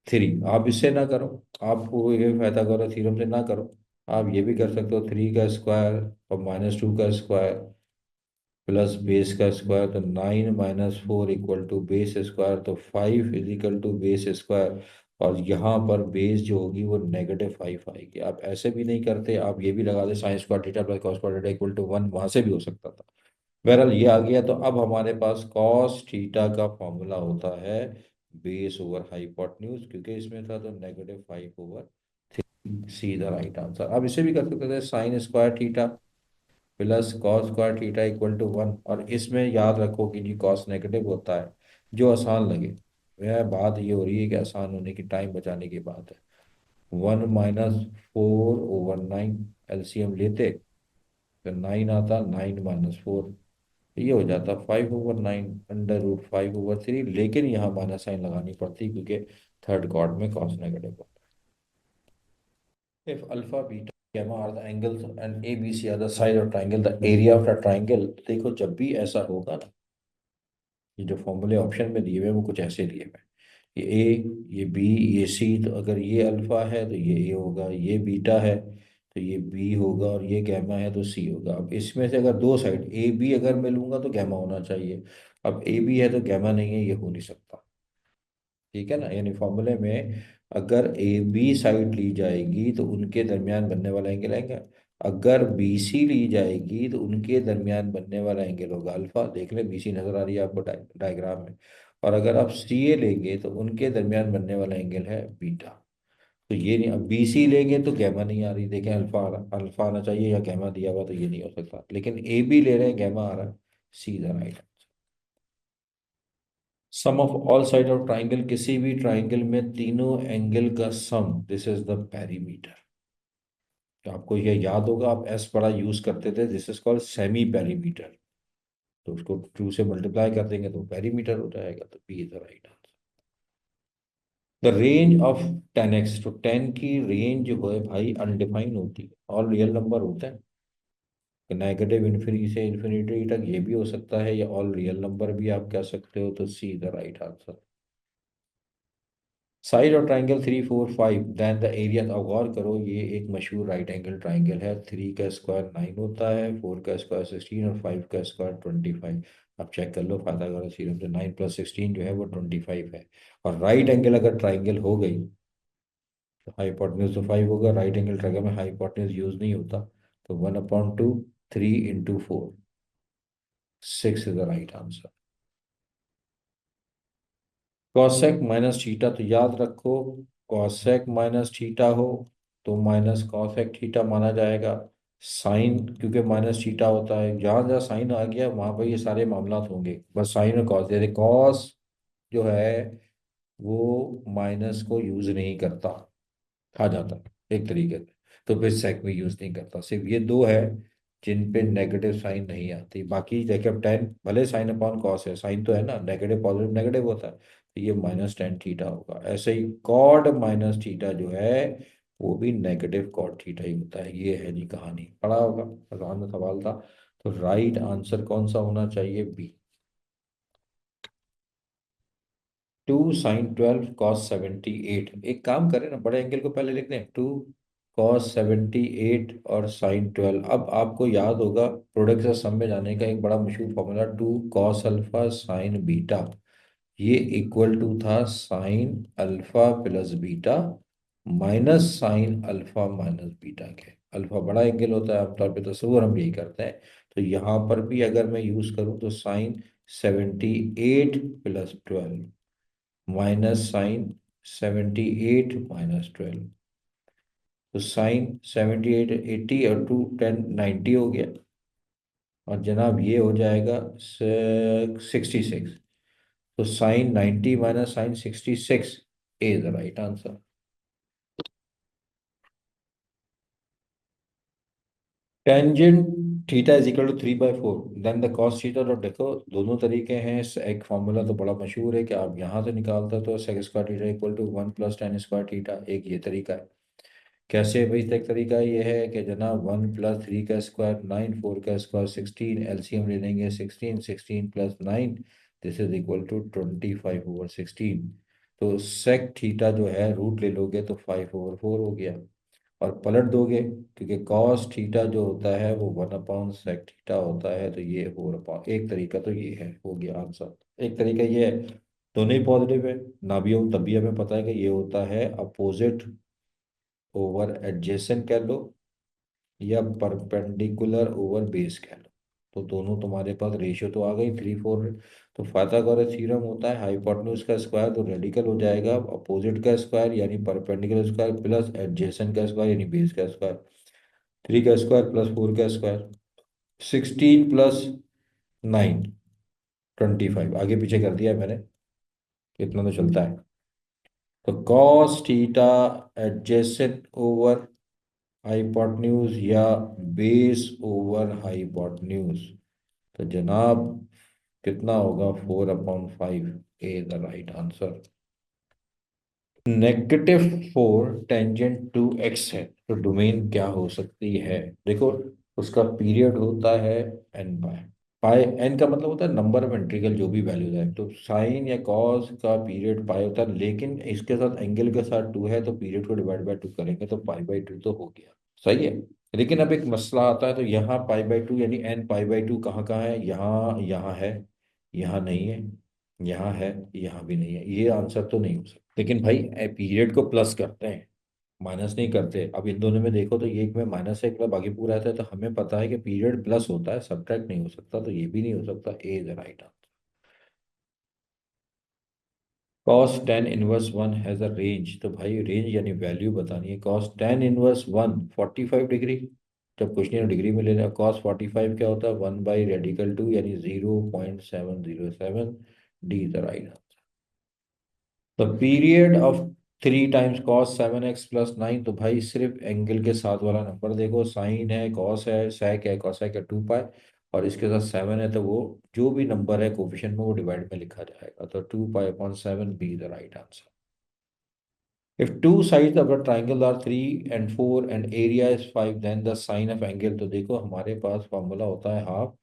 3। आप इससे ना करो, आप वो ये पाइथागोरस थ्योरम से ना करो, आप ये भी कर सकते हो, 3 का स्क्वायर और -2 का स्क्वायर प्लस बेस का स्क्वायर, तो 9 - 4 = बेस स्क्वायर, तो 5 = बेस स्क्वायर, और यहाँ पर बेस जो होगी वो -5 आएगी। आप ऐसे भी नहीं करते, आप ये भी लगा दे sine square theta plus cos square theta equal to 1, वहां से भी हो सकता था। बहरहाल ये आ गया, तो अब हमारे पास कॉस थीटा का फॉर्मूला होता है बेस ओवर हाइपोटेन्यूज, क्योंकि इसमें था तो -5/3, सीधा राइट आंसर। अब इसे भी कर सकते थे sine square theta plus cos square theta equal to 1, और इसमें याद रखो कि जी कॉस नेगेटिव होता है, जो आसान लगे। वह बात ये हो रही है कि आसान होने की, टाइम बचाने की बात है। 1 - 4/9 एलसीएम लेते तो 9 आता, 9 - 4, ये हो जाता 5/9 √5/3, लेकिन यहाँ माइनस साइन लगानी पड़ती क्योंकि थर्ड कॉर्ड में कॉस नेगेटिव होता है। If alpha beta gamma are the angles and ABC are the side of triangle, the area of the triangle, देखो जब भी ऐसा होगा ना, ये जो फॉर्मूले ऑप्शन में दिए हुए हैं वो कुछ ऐसे दिए हुए हैं, ये ए, ये बी, ये सी, तो अगर ये अल्फा है तो ये ए होगा, ये बीटा है तो ये बी होगा, और ये गैमा है तो सी होगा। अब इसमें से अगर दो साइड ए बी अगर मैं लूंगा तो गैमा होना चाहिए, अब ए बी है तो गैमा नहीं है, ये हो नहीं सकता, ठीक है ना? यानी फॉर्मूले में अगर ए बी साइड ली जाएगी तो उनके दरमियान बनने वाला एंगल आएगा, अगर बी सी ली जाएगी तो उनके दरमियान बनने वाला एंगल होगा अल्फा, देख ले बी सी नजर आ रही है आपको डायग्राम में, और अगर आप सी ए लेंगे तो उनके दरमियान बनने वाला एंगल है बीटा। तो ये नहीं, अब बी सी लेंगे तो गैमा नहीं आ रही, देखें अल्फा आ रहा, अल्फा आना चाहिए या गैमा दिया हुआ, तो ये नहीं हो सकता, लेकिन ए बी ले रहे हैं, गैमा आ रहा है, C the right. Sum of all side of triangle, किसी भी ट्राइंगल में तीनों एंगल का sum, this is the perimeter. तो आपको ये याद होगा, आप एस बड़ा यूज करते थे, this is called semi perimeter, तो उसको 2 से मल्टीप्लाई कर देंगे तो पेरीमीटर हो जाएगा, तो B is the right answer. The range of 10x, तो 10 की रेंज जो है भाई अनडिफाइन होती है, ऑल रियल नंबर होते हैं, नेगेटिव इन्फिनिटी से इन्फिनिटी तक ये भी हो सकता है, या ऑल रियल नंबर भी आप कह सकते हो, तो C the right answer. Side of triangle 3 4 5, then the area, अब गौर करो ये एक मशहूर राइट एंगल ट्राइंगल है, 3 का स्क्वायर 9 होता है, 4 का स्क्वायर 16, और 5 का स्क्वायर 25। अब चेक कर लो पाइथागोरस थ्योरम से, 9 + 16 जो है वो 25 है, और राइट एंगल अगर ट्राइंगल हो गई तो हाइपोटेन्यूज तो 5 होगा, राइट एंगल ट्राइंगल में हाइपोटेन्यूज यूज नहीं होता, तो 1/2, 3 × 4, 6 is the right answer. Cosec minus theta, तो याद रखो कॉसेक माइनस थीटा हो तो माइनस कॉसेक थीटा माना जाएगा, साइन क्योंकि माइनस थीटा होता है, जहाँ जहाँ साइन आ गया वहाँ पर ये सारे मामला होंगे, बस साइन और कॉस, जैसे कॉस जो है वो माइनस को यूज नहीं करता, खा जाता है एक तरीके से, तो फिर सेक भी यूज नहीं करता, सिर्फ ये दो है जिन पे नेगेटिव साइन नहीं आती, बाकी देखिए अब 10 भले साइन अपॉन कॉस है, साइन तो है ना, नेगेटिव पॉजिटिव नेगेटिव होता है, तो ये -10 थीटा होगा। ऐसे ही कॉड माइनस थीटा जो है वो भी नेगेटिव कॉट थीटा ही होता है। ये है जी कहानी, पढ़ा होगा, आसान में सवाल था। तो राइट आंसर कौन सा होना चाहिए? बी। 2 sin 12 cos 78। एक काम करें ना, बड़े एंगल को पहले लिख दें। 2 cos 78 और sin 12। अब आपको याद होगा प्रोडक्ट से सम में जाने का एक बड़ा मशहूर formula, 2 cos alpha sin beta. ये इक्वल टू था sine alpha plus beta minus sine alpha minus beta के। अल्फा बड़ा एंगल होता है आमतौर पे, तस्वीर हम यही करते हैं। तो यहाँ पर भी अगर मैं यूज करूँ तो sine 78 plus 12 minus sine 78 minus 12। तो साइन 78 80 और 2 10 90 हो गया। और जनाब ये हो जाएगा 66। तो sine 90 minus sine 66 is the right answer. Tangent theta is equal to 3/4 then the cos theta. तो देखो दोनों तरीके हैं। एक फॉर्मूला तो बड़ा मशहूर है कि आप यहाँ से निकालते हो तो sec square theta equal to 1 + tan square theta. एक ये तरीका है। कैसे भाई? तो एक तरीका ये है कि जनाब 1 + 3 का स्क्वायर 9, 4 का स्क्वायर 16, एलसीएम ले लेंगे 16, 16 + 9 दिस इज इक्वल टू 25/16। तो सेक थीटा जो है रूट ले लोगे तो 5/4 हो गया। और पलट दोगे क्योंकि कॉस थीटा जो होता है वो 1/sec थीटा होता है, तो ये 4/। एक तरीका तो ये है, हो गया आंसर। एक तरीका ये है, दोनों ही पॉजिटिव है ना भी हो तब भी हमें पता है कि ये होता है अपोजिट ओवर एडजेसेंट कह लो या परपेंडिकुलर ओवर बेस कह लो। तो दोनों तुम्हारे पास रेशियो तो आ गई 3/4। तो पाइथागोरस थ्योरम होता है हाइपोटेन्यूज का स्क्वायर तो रेडिकल हो जाएगा अपोजिट का स्क्वायर यानी परपेंडिकुलर स्क्वायर प्लस एडजेसेंट का स्क्वायर यानी बेस का स्क्वायर। 3 का स्क्वायर प्लस 4 का स्क्वायर 16 + 9 25। आगे पीछे कर दिया है मैंने, इतना तो चलता है। तो cos theta adjacent over hypotenuse या बेस ओवर हाइपोटेन्यूज। तो जनाब कितना होगा? 4/5 A the right answer. -4 tangent two x है तो डोमेन क्या हो सकती है? देखो उसका पीरियड होता है एन पाई। पाई एन का मतलब होता है नंबर ऑफ इंटीग्रल जो भी वैल्यूज है। तो साइन या कॉस का पीरियड पाई होता है, लेकिन इसके साथ एंगल के साथ 2 है तो पीरियड को डिवाइड बाय 2 करेंगे तो पाई/2 तो हो गया। सही है। लेकिन अब एक मसला आता है, तो यहाँ पाई/2 यानी एन पाई/2 कहाँ कहाँ है? यहाँ यहाँ है, यहाँ नहीं है, यहाँ है, यहाँ भी नहीं है। ये आंसर तो नहीं हो सकता। लेकिन भाई पीरियड को प्लस करते हैं, माइनस नहीं करते। अब इन दोनों में देखो तो ये एक में माइनस है एक में बाकी पूरा है, तो हमें पता है कि पीरियड प्लस होता है, सब्ट्रैक्ट नहीं हो सकता। तो ये भी नहीं हो सकता। A is the right answer. cos tan−1 has a range. तो भाई रेंज यानी वैल्यू बतानी है। cos tan−1 45 degree. जब कुछ नहीं डिग्री में ले रहा। cos 45 क्या होता है? 1/रेडिकल 2 यानी 0.707। D is the right. The period of 3 times cos 7x + 9। तो भाई सिर्फ एंगल के साथ वाला नंबर देखो, साइन है, कॉस है, सेक है, कॉसेक है 2 पाई, और इसके साथ 7 है तो वो जो भी नंबर है कोफिशिएंट में वो डिवाइड में लिखा जाएगा। तो 2 पाई/7 B the right answer. If two sides of a triangle are 3 and 4 and area is 5 then the sine of angle। तो देखो हमारे पास फॉर्मूला होता है हाफ,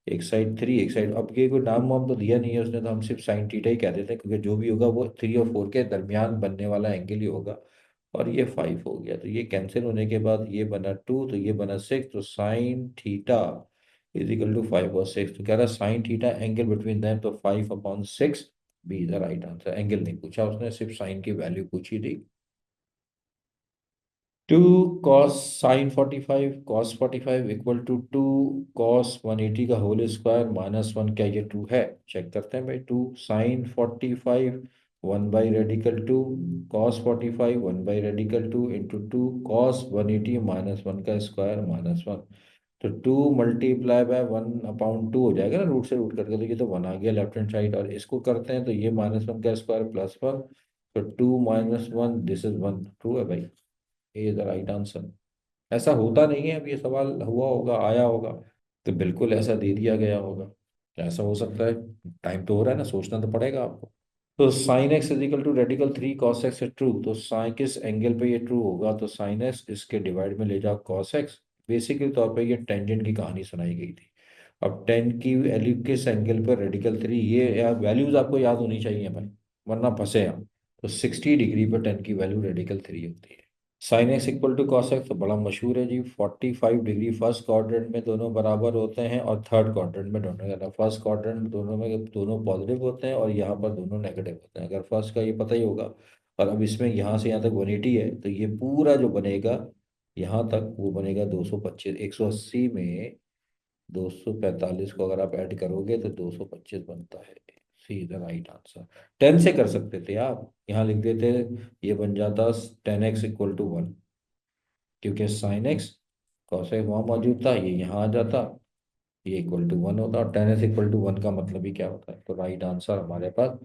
एक साइड 3 एक साइड। अब ये कोई नाम वाम तो दिया नहीं है उसने, तो हम सिर्फ साइन थीटा ही कह देते हैं क्योंकि जो भी होगा वो 3 और 4 के दरमियान बनने वाला एंगल ही होगा। और ये 5 हो गया तो ये कैंसिल होने के बाद ये बना 2 तो ये बना 6। तो sine theta is equal to 5 और 6। तो कह रहा है sine theta angle between them तो 5/6 B the right answer. Angle नहीं पूछा उसने, सिर्फ साइन की वैल्यू पूछी थी। 2 cos sin 45 = 2 cos 180 का होल स्क्वायर -1। क्या ये 2 है? चेक करते हैं भाई। 2 sin 45 1/रेडिकल 2 cos 45 1/रेडिकल 2 इंटू 2 cos 180 -1 का स्क्वायर -1। तो 2 × 1/1 हो जाएगा ना, रूट से रूट करके। तो ये तो 1 आ गया लेफ्ट हैंड साइड, और इसको करते हैं तो ये -1 का स्क्वायर +1। तो 2 - 1 दिस इज 1। ट्रू है भाई, ये इज द राइट आंसर। ऐसा होता नहीं है, अब ये सवाल हुआ होगा, आया होगा तो बिल्कुल ऐसा दे दिया गया होगा। ऐसा हो सकता है? टाइम तो हो रहा है ना, सोचना तो पड़ेगा आपको। तो sine x is equal to radical three cos x है ट्रू, तो साइन किस एंगल पे ये ट्रू होगा, तो साइन एक्स इसके डिवाइड में ले जाओ कॉस एक्स। बेसिकली तौर पे ये टेंजेंट की कहानी सुनाई गई थी। अब टेन की वैल्यू किस एंगल पर रेडिकल थ्री, ये यार वैल्यूज आपको याद होनी चाहिए भाई, वरना फंसे हम। तो 60 डिग्री पर टेन की वैल्यू रेडिकल थ्री होती है। Sine x equal to cos x तो बड़ा मशहूर है जी। 45 डिग्री फर्स्ट क्वाड्रेंट में दोनों बराबर होते हैं और थर्ड क्वाड्रेंट में दोनों, फर्स्ट क्वाड्रेंट में दोनों पॉजिटिव होते हैं और यहाँ पर दोनों नेगेटिव होते हैं, अगर फर्स्ट का ये पता ही होगा। और अब इसमें यहाँ से यहाँ तक 180 है, तो ये पूरा जो बनेगा यहाँ तक वो बनेगा 225। 180 में 245 को अगर आप ऐड करोगे तो 225 बनता है। सी इज द राइट आंसर। 10 से कर सकते थे आप, यहाँ लिख देते, ये बन जाता 10x इक्वल टू 1, क्योंकि साइन एक्स कॉस एक्स वहाँ मौजूद था, ये यहाँ आ जाता, ये इक्वल टू 1 होता, और 10x इक्वल टू 1 का मतलब ही क्या होता है। तो राइट आंसर हमारे पास,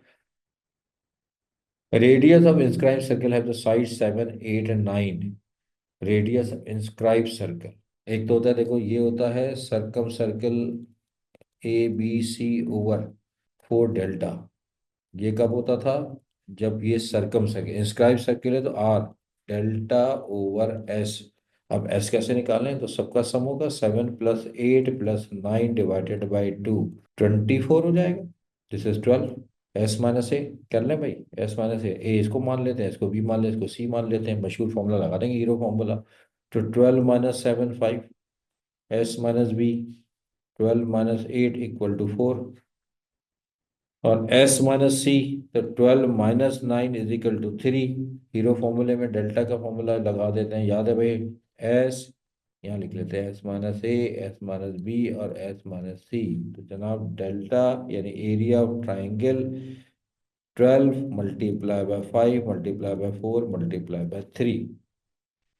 रेडियस ऑफ इंस्क्राइब सर्कल है the side 7 8 and 9। Radius of inscribe circle, एक तो होता है, देखो ये होता है सरकम सर्कल ABC ओवर 4 डेल्टा। ये कब होता था, जब ये सरकम सर्कल इंस्क्राइब सर्कल है तो R डेल्टा ओवर S। अब S कैसे निकालें, तो सबका सम होगा 7 + 8 + 9 डिवाइडेड बाई 2, 24 हो जाएगा। This is 12। S - A कर लें भाई, S - A इसको मान लेते हैं, इसको B मान लेते हैं, इसको C मान लेते हैं, मशहूर फॉर्मूला लगा देंगे, हीरो फॉर्मूला। तो 12 - 7 5, S - B 12 - 8 = 4, और S - C, तो 12 - 9 = 3। हीरो फॉर्मूले में डेल्टा का फॉर्मूला लगा देते हैं, याद है भाई। एस, यहाँ लिख लेते हैं S - A, S - B और S - C। तो जनाब डेल्टा यानी एरिया ऑफ ट्राइंगल 12 × 5 × 4 × 3।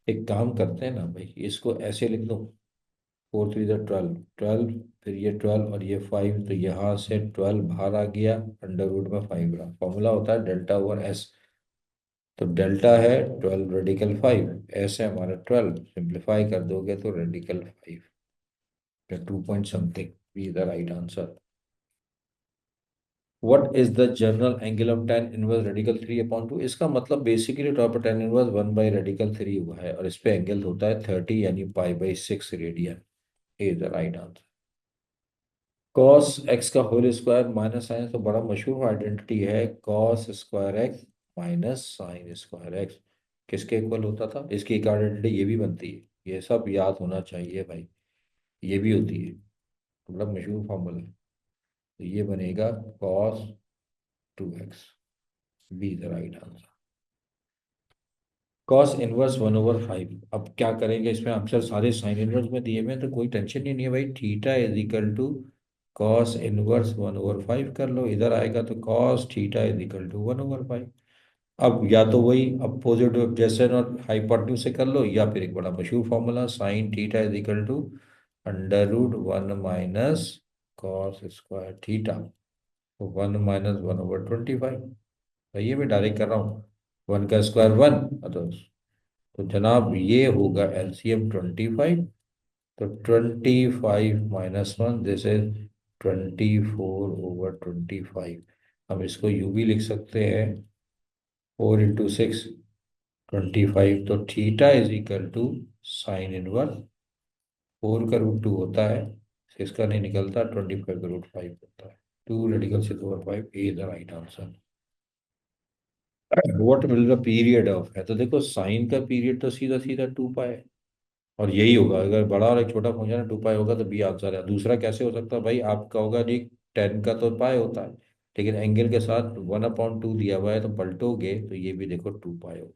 एक काम करते हैं ना भाई, इसको ऐसे लिख दो, 4 × 3 = 12, 12, फिर ये 12 और ये 5, तो यहाँ से 12 बाहर आ गया, √में 5 रहा। फॉर्मूला होता है डेल्टा ओवर S। तो डेल्टा है 12 रेडिकल 5, एस है हमारा 12, सिंप्लीफाई कर दोगे तो रेडिकल 5 या 2 point something B the right answer. What is the general angle of tan inverse radical 3/2, इसका मतलब बेसिकली टॉप पर tan इनवर्स 1/रेडिकल 3 हुआ है, और इस पे एंगल होता है 30 यानी π/6 radian. Is the right answer. Cos x का होल स्क्वायर माइनस साइन, तो बड़ा मशहूर आइडेंटिटी है, cos square x minus sine square x किसके इक्वल होता था, इसकी एक आइडेंटिटी ये भी बनती है, ये सब याद होना चाहिए भाई। ये भी होती है, बड़ा मशहूर फॉर्मूला है। तो ये बनेगा cos 2x, B the right answer. Cos inverse 1/5, अब क्या करेंगे, इसमें आंसर सारे साइन इनवर्स में दिए हुए हैं, तो कोई टेंशन ही नहीं है भाई। थीटा = कॉस इनवर्स 1/5 कर लो, इधर आएगा तो कॉस थीटा = 1/5। अब या तो वही अपोजिट एडजेसेंट और हाइपोटेन्यूज से कर लो, या फिर एक बड़ा मशहूर formula sine theta =√1 minus cos square theta, 1 - 1/25। ये मैं डायरेक्ट कर रहा हूँ, 1 का स्क्वायर 1, तो जनाब ये होगा एलसीएम 25। तो 25 - 1, दिस इज 24/25। हम इसको यू भी लिख सकते हैं, 4 × 6 25, तो थीटा = साइन इनवर्स 4 का √2 होता है, 6 का नहीं निकलता, 25 का √5 होता है। 2 radical 6/5 is the right answer. What will the period of है, तो देखो साइन का पीरियड तो सीधा सीधा 2 पाई है, और यही होगा, अगर बड़ा और एक छोटा फंक्शन है 2 पाई होगा तो बी आंसर है। दूसरा कैसे हो सकता है भाई, आपका होगा जी 10 का तो पाई होता है, लेकिन एंगल के साथ 1/2 दिया हुआ है, तो पलटोगे तो ये भी देखो 2 पाई होगा।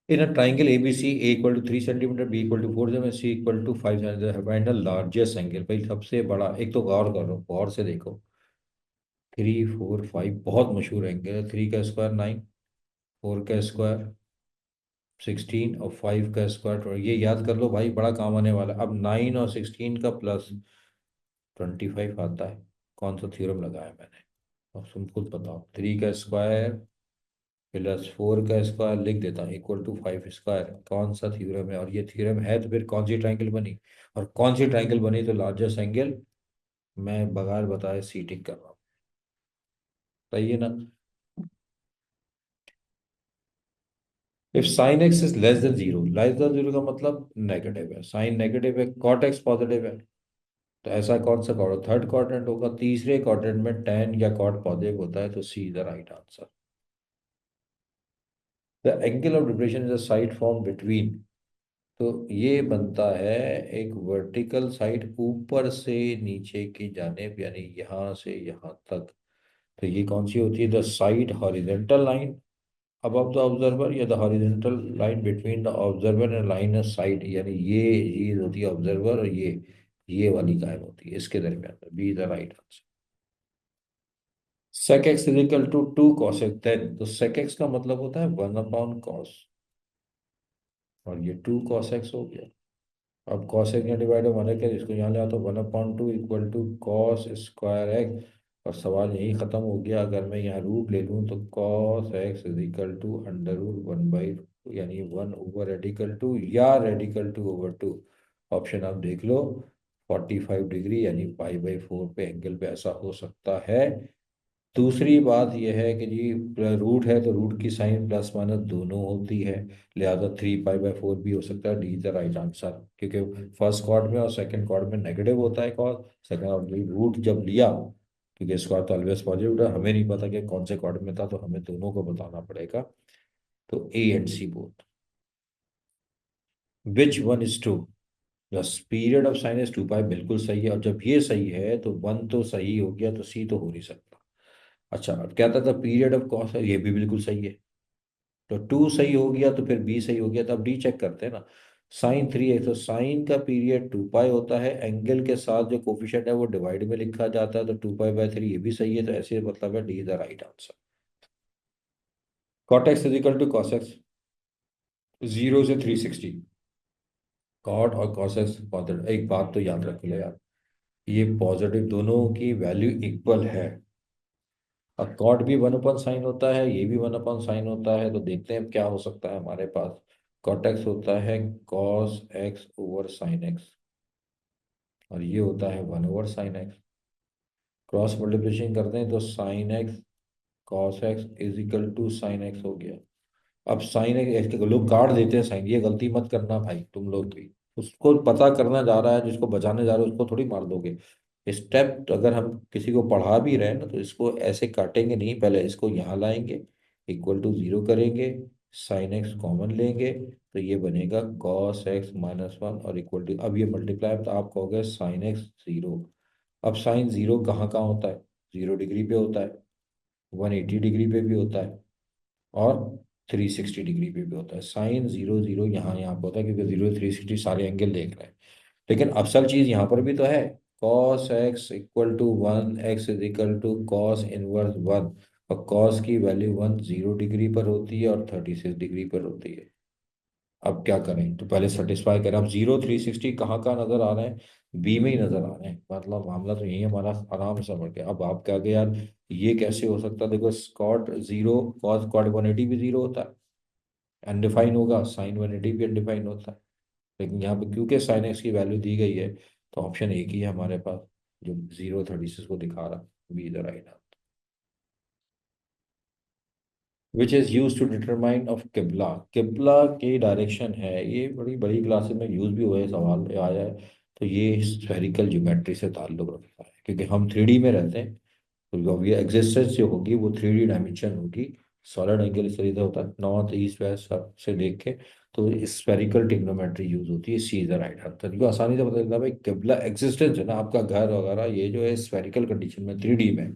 In a triangle ABC, A = 3 centimetre, B = 4 C = 5 centimetre, find the largest angle, भाई सबसे बड़ा, एक तो गौर करो, गौर से देखो, 3 4 5 बहुत मशहूर एंगल है, 3 का स्क्वायर 9, 4 का स्क्वायर 16 और 5 का स्क्वायर, ये याद कर लो भाई, बड़ा काम आने वाला। अब 9 और 16 का प्लस 25 आता है, कौन सा थ्योरम लगाया मैंने, अब तुम खुद बताओ। 3 का स्क्वायर प्लस 4 का स्क्वायर लिख देता हूँ =5 स्क्वायर, कौन सा थ्योरम है, और ये थ्योरम है तो फिर कौन सी ट्राइंगल बनी, और कौन सी ट्राइंगल बनी तो लार्जेस्ट एंगल, मैं बगैर बताए सी टिक कर रहा हूँ। सही है ना? If sine x is less than zero का मतलब नेगेटिव है, साइन नेगेटिव है, कॉट एक्स पॉजिटिव है। तो ऐसा कौन सा कॉर्ड, थर्ड क्वाड्रेंट होगा, तीसरे क्वाड्रेंट में tan या कॉट पॉजिटिव होता है, तो C is the right answer. The angle of depression is a side form between. तो ये बनता है एक वर्टिकल साइड ऊपर से नीचे की जानिब, यानी यहाँ से यहाँ तक। तो ये कौन सी होती है? The side horizontal line above the observer, या the horizontal line between the observer and line of site, यानी ये चीज होती है ऑब्जर्वर, और ये वाली गायब होती है इसके दरमियान। B the right answer. sec x is equal to 2 cos x 10, तो sec x का मतलब होता है 1/cos, और ये 2 cos x हो गया। अब cos x यहाँ डिवाइड वन है, क्या इसको यहाँ ले आता हूँ, 1/2 equal to cos square x, और सवाल यही खत्म हो गया। अगर मैं यहाँ रूट ले लूँ तो cos x is equal to √1/2, यानी 1/रेडिकल 2 या रेडिकल 2/2। ऑप्शन आप देख लो, 45 डिग्री यानी π/4 पे एंगल पे ऐसा हो सकता है। दूसरी बात यह है कि जी रूट है तो रूट की साइन प्लस माइनस दोनों होती है, लिहाजा 3π/4 भी हो सकता है। D is the right answer, क्योंकि फर्स्ट क्वाड में और सेकंड क्वाड में नेगेटिव होता है कॉस, सेकंड और रूट जब लिया, क्योंकि स्क्वाड तो ऑलवेज पॉजिटिव है, हमें नहीं पता कि कौन से क्वाड में था, तो हमें दोनों को बताना पड़ेगा। तो A and C both. Which one is true? बस पीरियड ऑफ साइन इज 2π, बिल्कुल सही है, और जब ये सही है तो वन तो सही हो गया, तो सी तो हो नहीं सकता। अच्छा, अब क्या था पीरियड ऑफ कॉस है, ये भी बिल्कुल सही है। तो टू सही हो गया तो फिर बी सही हो गया, तो अब डी चेक करते हैं ना। साइन 3x, तो साइन का पीरियड 2π होता है, एंगल के साथ जो कोफिशिएंट है वो डिवाइड में लिखा जाता है, तो 2π/3 ये भी सही है, तो ऐसे मतलब है D is the right answer. Cot x is equal to cos x 0 से 360। कॉट और कॉस एक्स पॉजिटिव, एक बात तो याद रख लो यार, ये पॉजिटिव दोनों की वैल्यू इक्वल है। अब कॉट भी 1/sin होता है, ये भी 1/sin होता है, तो देखते हैं क्या हो सकता है हमारे पास। कॉट एक्स होता है cos x/sin x, और ये होता है 1/sin x। क्रॉस मल्टीप्लिकेशन करते हैं तो sin x cos x is equal to sin x हो गया। अब साइन एक लोग काट देते हैं साइन, ये गलती मत करना भाई तुम लोग भी। उसको पता करना जा रहा है, जिसको बचाने जा रहे हो उसको थोड़ी मार दोगे। स्टेप अगर हम किसी को पढ़ा भी रहे हैं ना, तो इसको ऐसे काटेंगे नहीं, पहले इसको यहाँ लाएंगे, इक्वल टू 0 करेंगे, साइन एक्स कॉमन लेंगे, तो ये बनेगा cos x-1, और इक्वल टू, अब ये मल्टीप्लाई, तो आप कहोगे sin x 0। अब साइन 0 कहाँ कहाँ होता है? 0 डिग्री पे होता है, 180 डिग्री पे भी होता है, और 360 डिग्री पे भी होता है। साइन 0 0 यहाँ पे होता है, क्योंकि 0 360 सारे एंगल देख रहे हैं। लेकिन असल चीज यहाँ पर भी तो है, cos x equal to 1, x is equal to cos inverse 1, और cos की वैल्यू 1 0 डिग्री पर होती है और 36 डिग्री पर होती है। अब क्या करें, तो पहले सेटिस्फाई करें। अब 0 360 कहाँ कहाँ नजर आ रहे हैं? बी में ही नजर आ रहे हैं, मतलब मामला तो यही हमारा आराम से समझ गया। अब आप क्या गए यार, ये कैसे हो सकता है? देखो स्कॉट 0, कॉस स्क्वाड 180 भी 0 होता है, अनडिफाइन होगा, साइन 180 भी अनडिफाइन होता है। लेकिन यहाँ पे क्योंकि साइन एक्स की वैल्यू दी गई है, तो ऑप्शन एक ही है हमारे पास, जो 0 36 को दिखा रहा है, B the right. Which is use to determine of किबला, किबला की डायरेक्शन है, ये बड़ी बड़ी क्लासेस में यूज भी हुआ है, सवाल आया है। तो ये स्फेरिकल ज्योमेट्री से ताल्लुक रखता है, क्योंकि हम 3D में रहते हैं, तो ये एग्जिस्टेंस जो होगी वो 3D डायमेंशन होगी। सॉलिड एंगल इस तरीके से होता है, नॉर्थ ईस्ट वेस्ट सब से देख के, तो स्फेरिकल ट्रिग्नोमेट्री यूज होती है। सी इज द राइट आंसर, क्योंकि आसानी से पता चलता है भाई किबला एग्जिस्टेंस है ना, आपका घर वगैरह ये जो है स्फेरिकल कंडीशन में 3D में,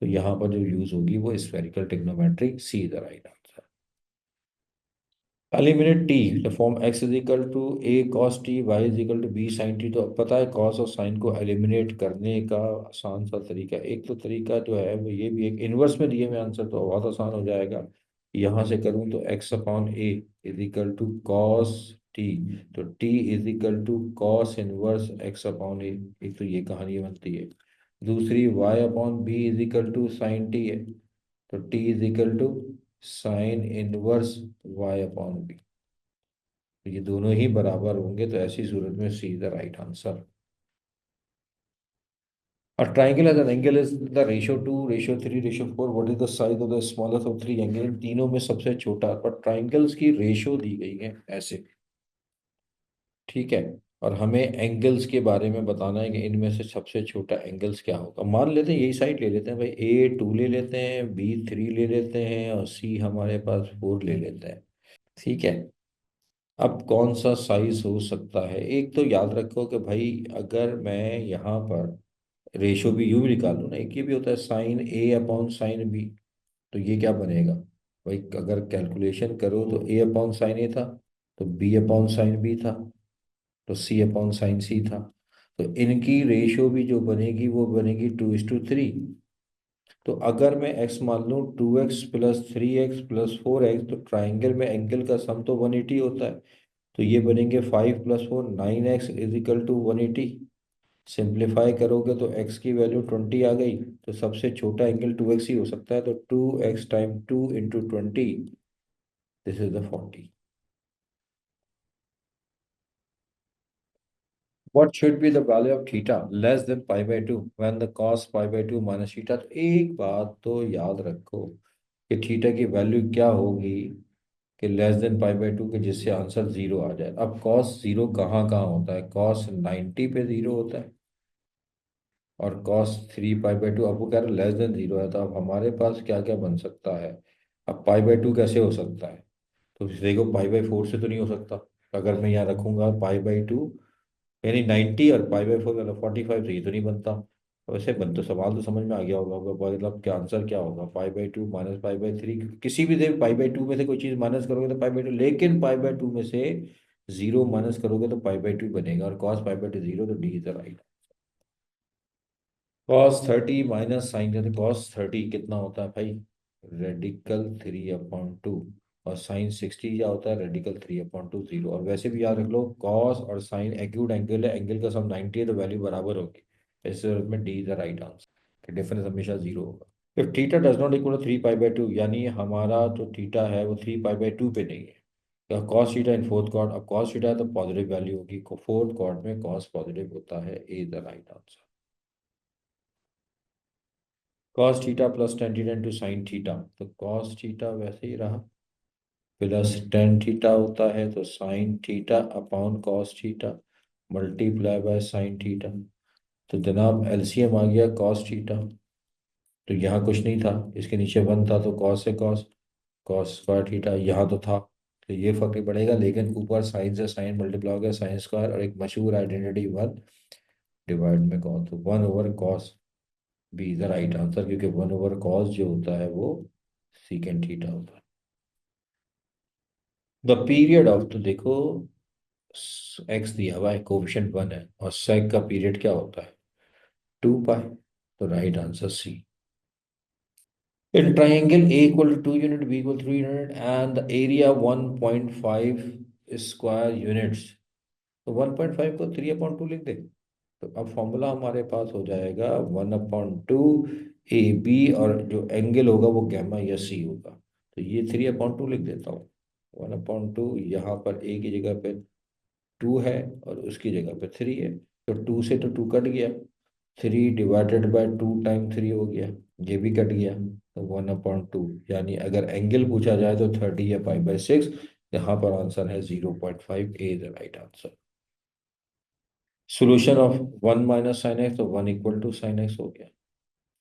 तो यहाँ पर जो यूज होगी वो spherical trigonometry. C is the right answer. Eliminate t, the form x is equal to a cos t, y is equal to b sine t. तो अब पता है कॉस और साइन को एलिमिनेट करने का आसान सा तरीका, एक तो तरीका जो है वो ये भी, एक इनवर्स में दिए में आंसर तो बहुत आसान हो जाएगा। यहाँ से करूँ तो x/a is equal to cos t, तो t is equal to cos inverse x/a। एक तो ये कहानी बनती है। दूसरी y/b is equal to sine t है, तो t is equal to sine inverse y/b। तो ये दोनों ही बराबर होंगे, तो ऐसी सूरत में सी the right answer. A triangle has an angle is the ratio 2, ratio 3, ratio 4. What is the size of the smallest of three angle? इन तीनों में सबसे छोटा, पर ट्राइंगल्स की रेशो दी गई है ऐसे, ठीक है। और हमें एंगल्स के बारे में बताना है कि इनमें से सबसे छोटा एंगल्स क्या होगा। मान लेते हैं यही साइड ले लेते हैं भाई, A2 ले लेते हैं, B3 ले लेते हैं, और C हमारे पास 4 ले लेते हैं, ठीक है। अब कौन सा साइज हो सकता है? एक तो याद रखो कि भाई अगर मैं यहाँ पर रेशो भी यूं भी निकाल लूँ ना, एक ये भी होता है sin A/sin B, तो ये क्या बनेगा भाई? अगर कैलकुलेशन करो तो A/sin A था, तो B/sin B था, तो C/sin C था। तो इनकी रेशो भी जो बनेगी वो बनेगी 2:3। तो अगर मैं x मान लूँ 2x + 3x + 4x, तो ट्राइंगल में एंगल का सम तो 180 होता है। तो ये बनेंगे 5 + 4 9x = 180। सिंप्लीफाई करोगे तो x की वैल्यू 20 आ गई। तो सबसे छोटा एंगल 2x ही हो सकता है, तो 2x × 2 × 20, this is the 40। What should be the value of theta less than pi/2 when the cos pi/2 minus theta? तो एक बात तो याद रखो कि थीटा की वैल्यू क्या होगी कि लेस देन पाई/2 के, जिससे आंसर जीरो आ जाए। अब कॉस जीरो कहाँ कहाँ होता है? कॉस 90 पे जीरो होता है, और कॉस 3 पाई/2, अब वो कह रहे लेस देन जीरो है, तो अब हमारे पास क्या क्या बन सकता है? अब पाई/2 कैसे हो सकता है? तो देखो पाई/4 से तो नहीं हो सकता। अगर मैं यहाँ रखूंगा पाई/2, यानी 90 और पाई/4 मतलब 45, तो ये तो नहीं बनता। वैसे बन तो सवाल तो समझ में आ गया होगा, मतलब क्या आंसर क्या होगा? पाई/2 माइनस पाई/3, किसी भी से पाई/2 में से कोई चीज माइनस करोगे तो पाई/2, लेकिन पाई/2 में से जीरो माइनस करोगे तो पाई/2 बनेगा, और कॉस पाई/2 जीरो, तो D is the right. cos 30 minus sine, cos 30 कितना होता है भाई? रेडिकल 3/2। और sin 60 क्या होता है? Radical 3/2, zero. और वैसे भी याद रख लो, कॉस और साइन एक्यूट एंगल है, एंगल का सम 90 है, तो वैल्यू बराबर होगी। इस सूरत में D is the right answer, difference हमेशा जीरो होगा। If theta does not equal 3 पाई/2, यानी हमारा जो थीटा है वो 3 पाई/2 पे नहीं है। Cos theta in fourth quadrant, अब कॉस थीटा है तो पॉजिटिव वैल्यू होगी, फोर्थ क्वाड्रेंट में कॉस पॉजिटिव होता है, A is the right answer. Cos theta plus tan theta into sine theta, तो कॉस थीटा वैसे ही रहा, प्लस टेन थीटा होता है, तो sine theta upon cos theta multiply by sine theta. तो जनाब एलसीएम आ गया कॉस थीटा, तो यहाँ कुछ नहीं था, इसके नीचे वन था, तो कॉस से कॉस, कॉस स्क्वायर थीटा यहाँ तो था, तो ये फर्क नहीं पड़ेगा। लेकिन ऊपर साइन से साइन मल्टीप्लाई हो गया, साइन स्क्वायर, और एक मशहूर आइडेंटिटी वन डिवाइड में कॉस, तो 1/cos B is the right answer, क्योंकि 1/cos जो होता है वो सीकेंड थीटा होता है। द पीरियड ऑफ, तो देखो एक्स दिया हुआ है, कोफिशिएंट 1 है, और सेक का पीरियड क्या होता है? 2 पाई, तो right answer C. In triangle A = 2 unit, B = 3 unit, and the area 1.5 square units, तो 1.5 को 3/2 लिख दे। तो अब फॉर्मूला हमारे पास हो जाएगा 1/2 AB, और जो एंगल होगा वो गैमा या सी होगा, तो ये 3/2 लिख देता हूँ। 1/2, यहाँ पर ए की जगह पे 2 है और उसकी जगह पे 3 है, तो 2 से तो 2 कट गया, 3/2 टाइम 3 हो गया, ये भी कट गया, तो 1/2, यानी अगर एंगल पूछा जाए तो 30 या पाई/6। यहाँ पर आंसर है 0.5, A is the right answer. Solution of 1 - sin x, तो 1 = sin x हो गया।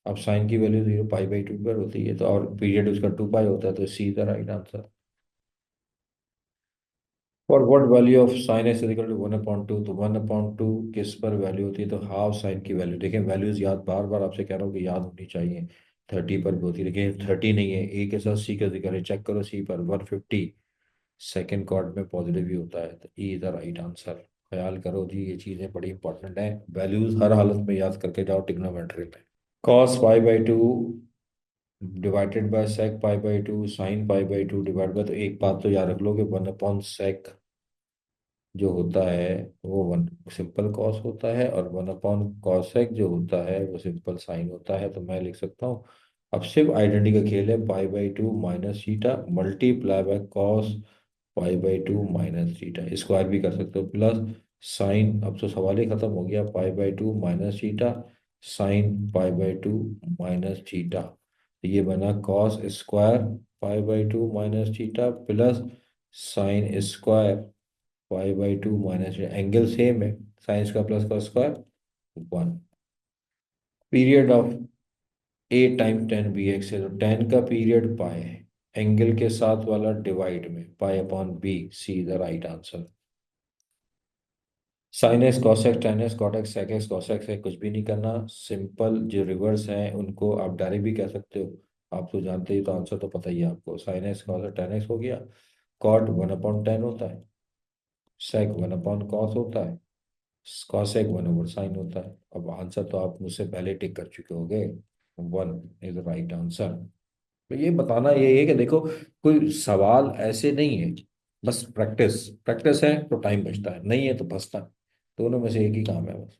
अब साइन की वैल्यू 0 पाई/2 पर होती है, तो और पीरियड उसका 2 पाई होता है, तो सी द राइट आंसर। और what value of sin x = 1/2, तो 1/2 किस पर वैल्यू होती है? तो हाफ साइन की वैल्यू। देखें वैल्यूज याद, बार बार आपसे कह रहा हूँ कि याद होनी चाहिए। 30 पर भी होती है, लेकिन 30 नहीं है, ए के साथ सी का जिक्र है, चेक करो सी पर 150, सेकेंड क्वार्ट में पॉजिटिव ही होता है, तो E is the right answer. ख्याल करो जी, ये चीज़ें बड़ी इंपॉर्टेंट हैं, वैल्यूज हर हालत में याद करके जाओ टिग्नोमेट्री में। कॉस पाई/2 डिवाइडेड बाय सेक पाई/2 साइन पाई/2 डिवाइड बाय, तो एक बात तो याद रख लो कि 1/sec जो होता है वो वन सिंपल कॉस होता है, और 1/cosec जो होता है वो सिंपल साइन होता है, तो मैं लिख सकता हूँ। अब सिर्फ आइडेंटिटी का खेल है, पाई/2 minus theta multiply by cos पाई/2 माइनस थीटा, स्क्वायर भी कर सकते हो, प्लस साइन, अब तो सवाल ही खत्म हो गया, पाई/2 minus theta sine pi by two minus theta, तो ये बना cos square pi by two minus theta plus sine square pi by two minus, angle same है, sine square plus cos square 1। Period of A time tan B x है, तो टेन का पीरियड पाई है, एंगल के साथ वाला डिवाइड में pi upon B, C the right answer. Sine x cos x tan x cot x sec x cos x है, कुछ भी नहीं करना, सिंपल जो रिवर्स हैं उनको आप डायरेक्ट भी कह सकते हो, आप तो जानते ही, तो आंसर तो पता ही है आपको, sign x cos tan x हो गया, कॉट वन अपॉन टेन होता है, सेक वन अपॉन कॉस होता है, कॉस एक वन ओवर साइन होता है। अब आंसर तो आप मुझसे पहले टिक कर चुके होगे, one is the right answer. तो ये बताना ये है कि देखो, कोई सवाल ऐसे नहीं है, बस प्रैक्टिस, प्रैक्टिस है तो टाइम बचता है, नहीं है तो बचता है, दोनों में से एक ही काम है बस।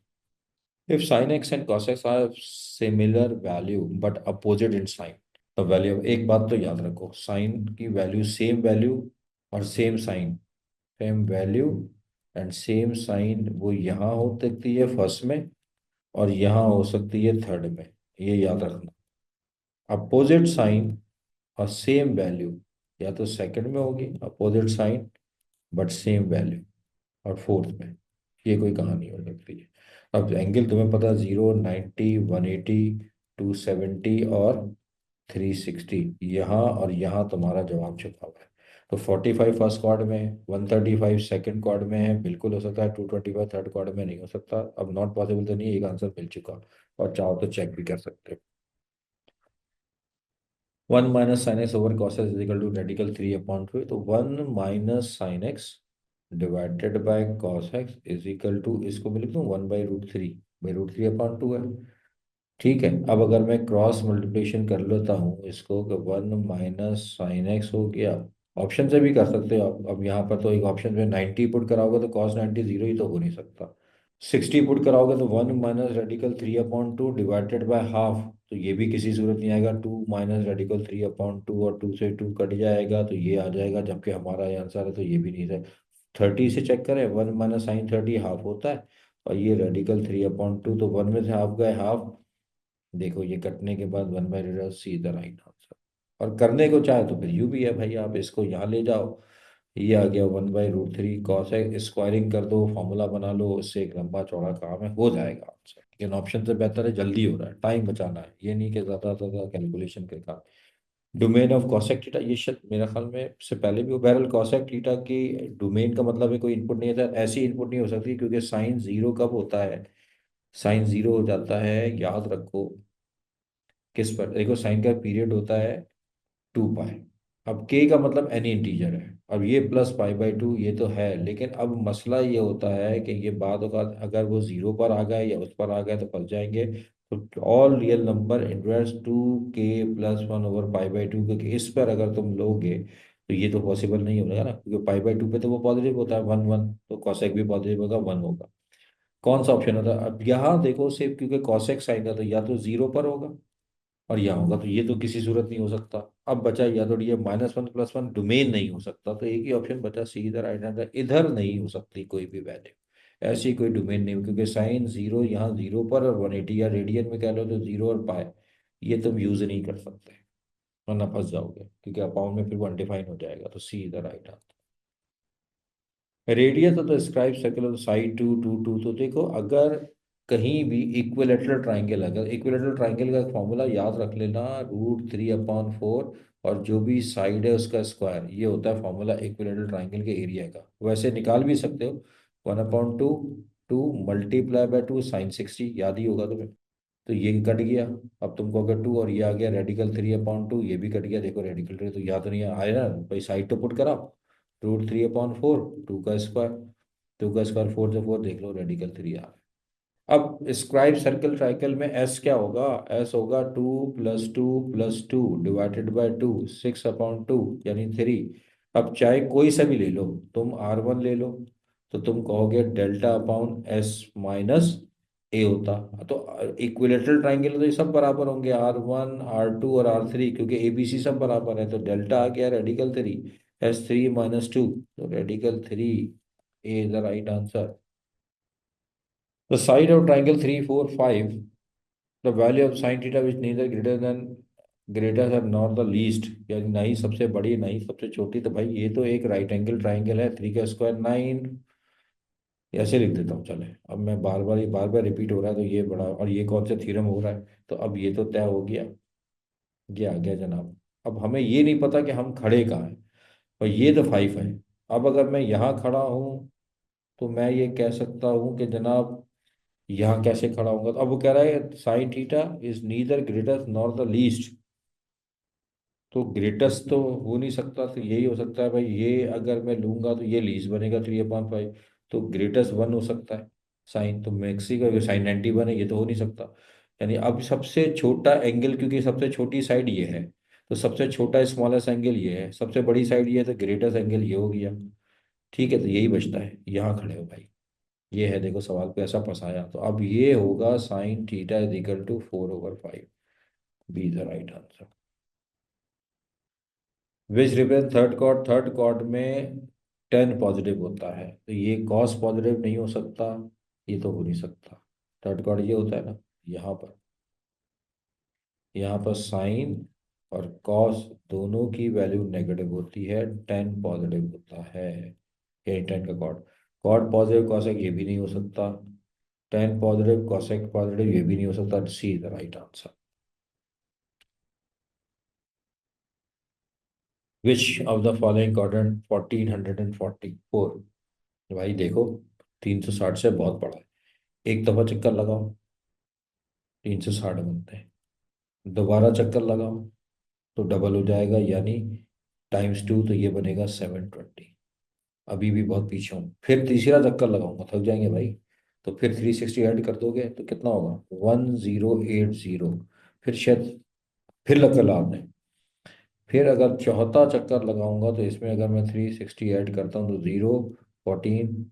If sine x and cos x are similar value but opposite in sign, तो वैल्यू, एक बात तो याद रखो, साइन की वैल्यू और same sign, same value and same sign, वो यहाँ हो सकती है फर्स्ट में और यहाँ हो सकती है थर्ड में, ये याद रखना। अपोजिट साइन और सेम वैल्यू या तो सेकंड में होगी opposite sign but same value, और फोर्थ में, ये कोई कहानी हो सकती है। अब एंगल तुम्हें पता, 0, 90, 180, 270 और 360, यहाँ और यहाँ तुम्हारा जवाब छुपा हुआ है। तो 45 फर्स्ट क्वाड में है, 135 सेकंड क्वाड में है, बिल्कुल हो सकता है, 225 थर्ड क्वाड में नहीं हो सकता। अब नॉट पॉसिबल तो नहीं है, एक आंसर मिल चुका, और चाहो तो चेक भी कर सकते हो। 1 - sin x/cos x is equal to radical 3/2, तो 1 - sin x डिवाइडेड बाय cos x is equal to, इसको मैं लिख दूँ 1/√3, √3/2 है। ठीक है, अब अगर मैं क्रॉस मल्टीप्लिकेशन कर लेता हूँ इसको, कि 1 - sin x हो गया, ऑप्शन से भी कर सकते हो आप। अब यहाँ पर तो एक ऑप्शन में 90 पुट कराओगे तो कॉस 90 जीरो ही तो हो नहीं सकता, 60 पुट कराओगे तो 1 - रेडिकल 3/2 डिवाइडेड बाय हाफ, तो ये भी किसी सूरत नहीं आएगा, 2 - रेडिकल 3/2, और टू से टू कट जाएगा तो ये आ जाएगा, जबकि हमारा ये आंसर है, तो ये भी नहीं है। 30 से चेक करें, 1 - sin 30 हाफ होता है, और ये रेडिकल 3/2, तो वन में से हाफ गए हाफ, देखो ये कटने के बाद 1/√, सी द राइट आंसर। और करने को चाहे तो फिर यू भी है भाई, आप इसको यहाँ ले जाओ, ये आ गया 1/√3 कॉस है, स्क्वायरिंग कर दो, फॉर्मूला बना लो, उससे एक लंबा चौड़ा काम है, हो जाएगा आंसर। लेकिन ऑप्शन से बेहतर है, जल्दी हो रहा है, टाइम बचाना है, ये नहीं कि ज़्यादा से ज़्यादा कैलकुलेशन के काम। डोमेन ऑफ कॉसेक थीटा, ये शायद मेरा ख्याल में से पहले भी, बहरहाल कॉसेक थीटा की डोमेन का मतलब है कोई इनपुट नहीं है, ऐसी इनपुट नहीं हो सकती, क्योंकि साइन जीरो कब होता है, साइन जीरो हो जाता है, याद रखो, किस पर, देखो साइन का पीरियड होता है 2 पाई, अब के का मतलब एनी इंटीजर है, अब ये प्लस पाई/2 ये तो है, लेकिन अब मसला ये होता है कि ये बाद औक़ात अगर वो जीरो पर आ गए या उस पर आ गए तो फंस जाएंगे। तो ऑल रियल नंबर इनवर्स 2k+1/पाई/2, क्योंकि इस पर अगर तुम लोगे तो ये तो पॉसिबल नहीं होगा ना, क्योंकि पाई/2 पे तो वो पॉजिटिव होता है, 1 1, तो कॉसेक भी पॉजिटिव होगा, 1 होगा। कौन सा ऑप्शन होता है, अब यहाँ देखो सिर्फ, क्योंकि कॉसेक साइन का तो या तो जीरो पर होगा और यहाँ होगा, तो ये तो किसी सूरत नहीं हो सकता। अब बचा या तो ये -1 + 1 डोमेन नहीं हो सकता, तो एक ही ऑप्शन बचा, सी इधर राइट आंसर, इधर नहीं हो सकती कोई भी वैल्यू, ऐसी कोई डोमेन नहीं, क्योंकि साइन जीरो यहाँ जीरो पर, और 180 या रेडियन में कह लो तो जीरो और पाए, ये तुम यूज नहीं कर सकते, वरना फंस जाओगे, क्योंकि अपाउंड में फिर वो अनडिफाइन हो जाएगा, तो सी इधर right answer. Radius of the scribe circle of side 2 2 2, तो देखो अगर कहीं भी इक्विलेटरल ट्राइंगल, अगर इक्विलेटरल ट्राइंगल का फॉर्मूला याद रख लेना, √3/4, और जो भी साइड है उसका स्क्वायर, ये होता है फॉर्मूला इक्विलेटरल ट्राइंगल के एरिया का, वैसे निकाल भी सकते हो, 1/2, 2 × 2 sin 60, याद ही होगा तुम्हें, तो ये कट गया, अब तुमको अगर टू और ये आ गया रेडिकल 3/2, ये भी कट गया, देखो रेडिकल 3 तो याद नहीं आया ना भाई, साइड तो पुट कराओ, √3/4, टू का स्क्वायर 4 से 4, देख लो रेडिकल 3 आ रहा है। अब स्क्वायर सर्कल ट्राइकल में एस क्या होगा, एस होगा 2 + 2 + 2 डिवाइडेड बाय 2, 6/2 यानी 3। अब चाहे कोई सा भी ले लो, तुम R1 ले लो, तो तुम कहोगे डेल्टा/S - A होता, तो इक्विलेटरल ट्राइंगल तो ये सब बराबर होंगे, R1 R2 और R3, क्योंकि ABC सब बराबर है, तो डेल्टा आ गया रेडिकल 3, S3 - 2, तो radical 3 A is the right answer. The side of triangle 3 4 5 the value of sine theta which neither greater है नॉट द लीस्ट, यानी ना ही सबसे बड़ी ना ही सबसे छोटी। तो भाई ये तो एक राइट एंगल ट्राइंगल है, 3 का स्क्वायर 9। ऐसे लिख देता हूँ चले। अब मैं बार बार रिपीट हो रहा है तो ये बड़ा, और ये कौन सा थ्योरम हो रहा है, तो अब ये तो तय हो गया। ये आ गया जनाब। अब हमें ये नहीं पता कि हम खड़े कहाँ हैं, और ये तो 5 है। अब अगर मैं यहाँ खड़ा हूँ तो मैं ये कह सकता हूँ कि जनाब यहाँ कैसे खड़ा होऊंगा। तो अब वो कह रहा है sine theta is neither greatest nor the least. तो ग्रेटेस्ट तो हो नहीं सकता, तो यही हो सकता है भाई, ये अगर मैं लूंगा तो ये लीस्ट बनेगा 3/5। तो ग्रेटेस्ट 1 हो सकता है साइन, तो मैक्सी का साइन 91 है, ये तो हो नहीं सकता। यानी अब सबसे छोटा एंगल, क्योंकि सबसे छोटी साइड ये है, तो सबसे छोटा स्मॉलेस्ट एंगल ये है, सबसे बड़ी साइड ये है, तो ग्रेटेस्ट एंगल ये हो गया। ठीक है, तो यही बचता है, यहाँ खड़े हो भाई। ये है, देखो सवाल को ऐसा फंसाया, तो अब ये होगा sine theta is equal to 4/5। B the right answer. Which represent third chord, third chord में 10 पॉजिटिव होता है, तो ये कॉस पॉजिटिव नहीं हो सकता, ये तो हो नहीं सकता। थर्ड कॉर्ड ये होता है ना, यहाँ पर साइन और कॉस दोनों की वैल्यू नेगेटिव होती है, 10 पॉजिटिव होता है। ये 10 का कॉर्ड, कॉर्ड पॉजिटिव कॉसेक ये भी नहीं हो सकता, 10 पॉजिटिव कॉसेक पॉजिटिव ये भी नहीं हो सकता। सी the right answer. Which of the following quadrant 1444। भाई देखो, 360 से बहुत बड़ा है, एक दफा चक्कर लगाओ 360 बनते हैं, दोबारा चक्कर लगाओ तो डबल हो जाएगा, यानी टाइम्स 2, तो ये बनेगा 720। अभी भी बहुत पीछे हूँ, फिर तीसरा चक्कर लगाऊंगा, थक जाएंगे भाई। तो फिर 360 ऐड कर दोगे तो कितना होगा, 1080। फिर शायद, फिर लगा आपने। फिर अगर चौथा चक्कर लगाऊंगा तो इसमें अगर मैं 360 ऐड करता हूँ तो 0 14,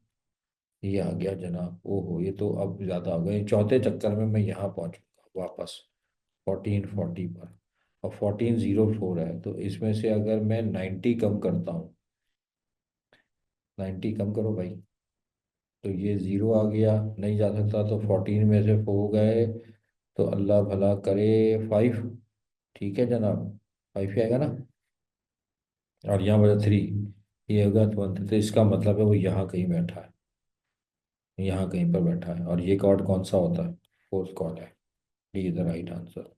ये आ गया जनाब। ओहो, ये तो अब ज़्यादा हो गया, चौथे चक्कर में मैं यहाँ पहुँचूंगा वापस 1440 पर। और 1404 है, तो इसमें से अगर मैं 90 कम करता हूँ, 90 कम करो भाई, तो ये ज़ीरो आ गया, नहीं जा सकता, तो 14 में से 4 गए, तो अल्लाह भला करे 5। ठीक है जनाब, 5 ही आएगा ना, और यहाँ बचा 3, ये होगा 20। तो इसका मतलब है वो यहाँ कहीं बैठा है, यहाँ कहीं पर बैठा है, और ये कॉर्ड कौन सा होता है, फोर्थ कॉर्ड है। D is the right answer.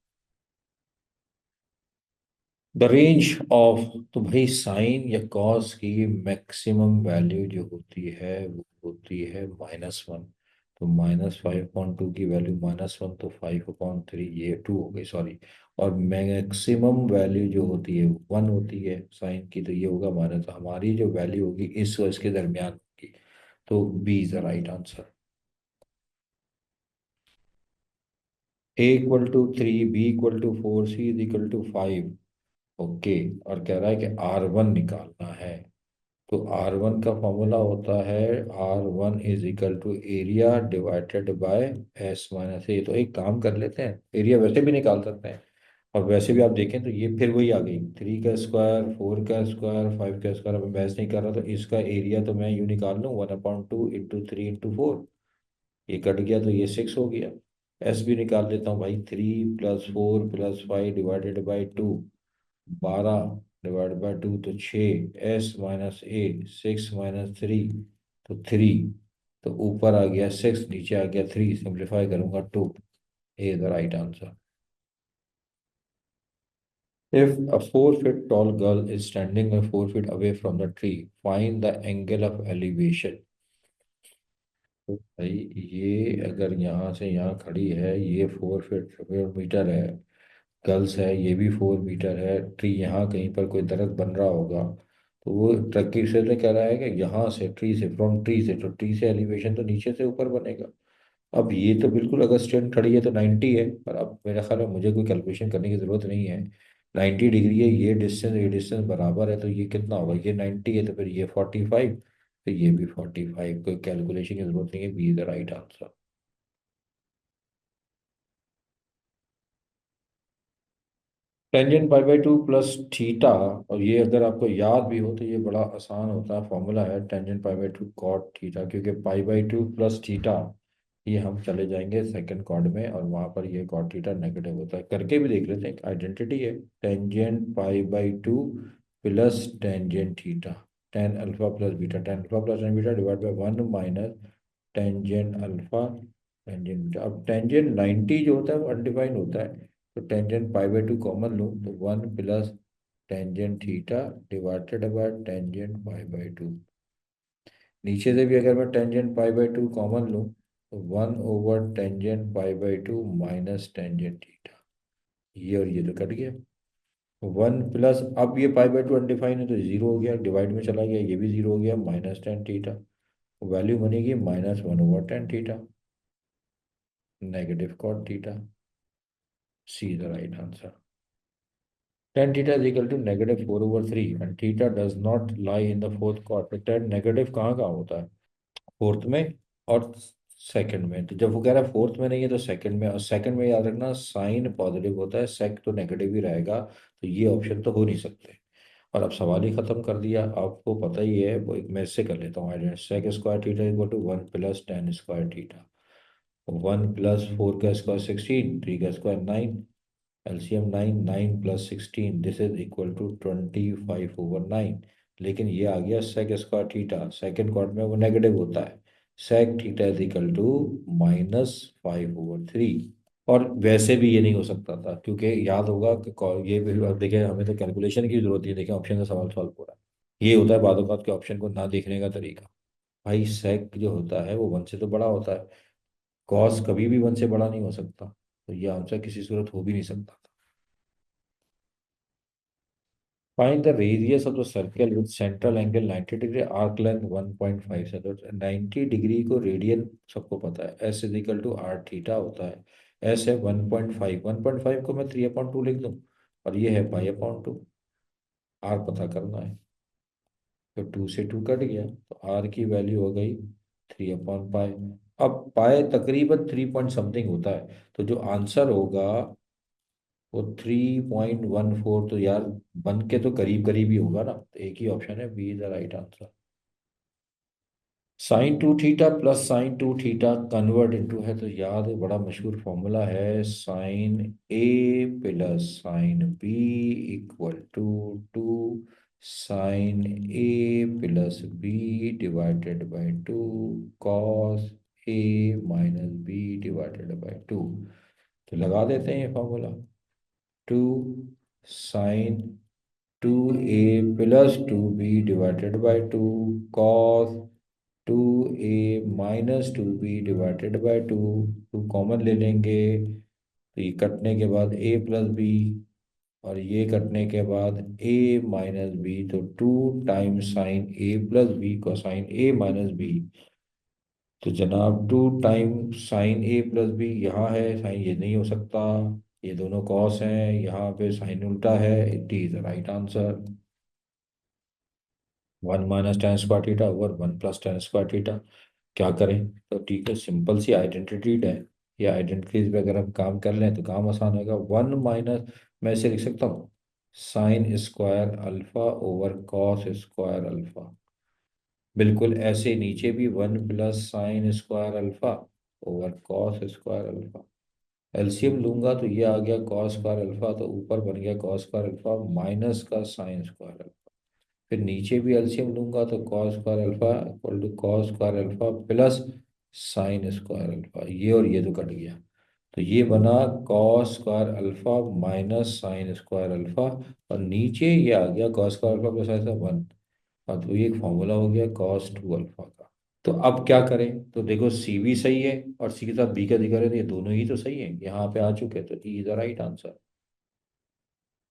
The range of, तो भाई साइन या कॉस की मैक्सिमम वैल्यू जो होती है वो होती है -1। तो -5/2 की वैल्यू -1, तो 5/3, ये 2 हो गई सॉरी। और मैक्सिमम वैल्यू जो होती है वो 1 होती है साइन की, तो ये होगा माइनस, तो हमारी जो वैल्यू होगी इस और इसके दरमियान होगी। तो B is the right answer. A = 3, B = 4, C = 5। Okay, और कह रहा है कि R1 निकालना है। तो R1 का फॉर्मूला होता है R1 = area divided by S - A। तो एक काम कर लेते हैं, एरिया वैसे भी निकाल सकते हैं, और वैसे भी आप देखें तो ये फिर वही आ गई, 3 का स्क्वायर 4 का स्क्वायर 5 का स्क्वायर। अब मैं बहस नहीं कर रहा, तो इसका एरिया तो मैं यूँ निकाल लूँ, 1/2 × 3 × 4। ये कट गया तो ये 6 हो गया। एस भी निकाल लेता हूँ भाई, 3 + 4 + 5 डिवाइडेड बाई 2, 12 डिवाइड बाय 2 तो 6। S - A 6 - 3, तो 3। तो ऊपर आ गया 6, नीचे आ गया 3, सिंप्लीफाई करूंगा 2। A the right answer. If a 4 feet tall girl is standing 4 feet away from the tree, find the angle of elevation। तो भाई ये अगर यहाँ से यहाँ खड़ी है, ये 4 फीट 4 मीटर है, गर्ल्स है ये भी 4 मीटर है, ट्री यहाँ कहीं पर कोई दरख्त बन रहा होगा, तो वो ट्रक की से कह रहा है कि यहाँ से ट्री से, फ्रॉम ट्री से, तो ट्री से एलिवेशन तो नीचे से ऊपर बनेगा। अब ये तो बिल्कुल, अगर स्ट्रेट खड़ी है तो 90 है, पर अब मेरा ख्याल है मुझे कोई कैलकुलेशन करने की ज़रूरत नहीं है। 90 डिग्री है, ये डिस्टेंस बराबर है, तो ये कितना होगा, ये 90 है तो फिर ये 45, तो ये भी 45। कोई कैलकुलेशन की जरूरत नहीं है, B is the right answer. Tangent π/2 + theta, और ये अगर आपको याद भी हो तो ये बड़ा आसान होता है, फॉर्मूला है टेंजेंट π/2 cot थीटा, क्योंकि π/2 + थीटा ये हम चले जाएंगे सेकंड कॉर्ड में, और वहां पर ये कॉट थीटा नेगेटिव होता है। करके भी देख लेते हैं, आइडेंटिटी है। टेंजेंट पाई/2 plus tangent theta, tan alpha plus beta, tan alpha plus tan beta divide by one minus tangent alpha tangent beta. अब टेंजेंट 90 जो होता है वो अनडिफाइंड होता है, तो टेंजेंट पाई/2 कॉमन लो तो one plus tangent theta divided by tangent पाई/2। नीचे से भी अगर मैं टेंजेंट पाई/2 कॉमन लूँ तो वन ओवर टेंजेंट पाई/2 माइनस टेंजेंट थीटा, ये और ये तो कट गया। वन प्लस, अब ये पाई/2 अनडिफाइंड है तो जीरो हो गया, डिवाइड में चला गया, ये भी जीरो हो गया, माइनस टेन थीटा। वैल्यू बनेगी minus one over tan theta, negative cot theta. C the right answer. Tan theta is equal to negative four over three and theta does not lie in the fourth quart. तो टेन नेगेटिव कहाँ कहाँ होता है? फोर्थ में और सेकंड में। तो जब वो कह रहा है फोर्थ में नहीं है तो सेकंड में, और सेकंड में याद रखना साइन पॉजिटिव होता है, सेक तो नेगेटिव ही रहेगा, तो ये ऑप्शन तो हो नहीं सकते। और अब सवाल ही खत्म कर दिया, आपको पता ही है, वो एक मैं इससे कर लेता हूँ idea. Sec square theta equal to one plus tan square theta, one plus four का स्क्वायर सिक्सटीन, थ्री का square nine, LCM nine, nine plus sixteen, this is equal to 25/9। लेकिन ये आ गया sec square theta, second quadrant में वो नेगेटिव होता है, sec theta is equal to -5/3। और वैसे भी ये नहीं हो सकता था, क्योंकि याद होगा कि ये भी अब देखें, हमें तो कैलकुलेशन की जरूरत है, देखें ऑप्शन का सवाल सॉल्व हो रहा है। ये होता है बाद औक़ात के ऑप्शन को ना देखने का तरीका। भाई सेक जो होता है वो वन से तो बड़ा होता है, कॉस कभी भी वन से बड़ा नहीं हो सकता, तो ये आंसर किसी सूरत हो भी नहीं सकता। Find the radius of the circle with central angle 90 degree, arc length 1.5 से। तो 90 डिग्री को रेडियन सबको पता है, s is equal to r theta होता है। एस है 1.5, 1.5 को मैं 3/2 लिख दूं, और ये है पाई/2। आर पता करना है, तो टू से टू कट गया, तो आर की वैल्यू हो गई 3/पाई। अब पाई तकरीबन 3 पॉइंट समथिंग होता है, तो जो आंसर होगा वो 3.14, तो यार बन के तो करीब करीब ही होगा ना, तो एक ही ऑप्शन है, B is the right answer. Sine two theta plus sine two theta convert into है, तो याद है बड़ा मशहूर फॉर्मूला है, sine A plus sine B equal to two sine A plus B divided by two cos A minus B divided by two. तो लगा देते हैं ये formula, two sine two A plus two B divided by two cos two A minus two B divided by two. Two common ले लेंगे, तो ये कटने के बाद ए प्लस बी, और ये कटने के बाद ए माइनस बी, तो two times sine A plus B को साइन ए माइनस बी। तो जनाब two time sine A plus B यहाँ है, साइन ये नहीं हो सकता, ये दोनों कॉस हैं, यहाँ पे साइन उल्टा है, it is the right answer. One minus ten square theta over one plus tan square theta. क्या करें? तो ठीक है, सिंपल सी आइडेंटिटी है, ये आइडेंटिटीज पे अगर हम काम कर लें तो काम आसान होगा। वन माइनस, मैं इसे लिख सकता हूँ sign square alpha over cos square alpha. बिल्कुल ऐसे नीचे भी one plus sine square alpha over cos square alpha. LCM लूंगा तो ये आ गया कॉस स्क्वायर अल्फा, तो ऊपर बन गया कॉस स्क्वायर अल्फा माइनस का साइन स्क्वायर अल्फा। फिर नीचे भी एलसीएम लूंगा तो cos square alpha equal to cos square alpha plus sine square alpha, ये और ये तो कट गया, तो ये बना cos square alpha minus sine square alpha, और नीचे ये आ गया कॉस स्क्वायर अल्फा प्लस ऐसा वन। हाँ, तो ये एक फॉर्मूला हो गया कॉस टू अल्फा का। तो अब क्या करें? तो देखो सी भी सही है और सी के साथ बी का जिक्र है, तो ये दोनों ही तो सही है, यहाँ पे आ चुके हैं, तो E is the right answer.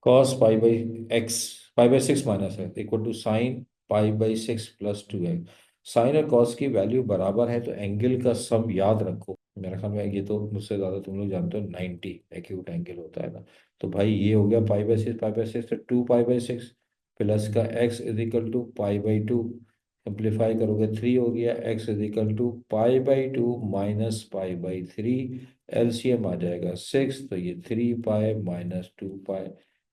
Cos pi by x, pi by six minus है equal to sine pi by six plus two x. Sine और कॉस की वैल्यू बराबर है, तो एंगल का सम याद रखो, मेरे ख्याल में ये तो मुझसे ज़्यादा तुम लोग जानते हो, 90 एक्यूट एंगल होता है ना। तो भाई ये हो गया पाई बाई सिक्स, तो two pi by six plus का एक्स इज इक्वल टू पाई/2, सिंप्लीफाई करोगे थ्री हो गया, एक्स इज इक्वल टू पाई/2 माइनस पाई/3, एलसीएम आ जाएगा सिक्स, तो ये 3 pi minus 2 pi,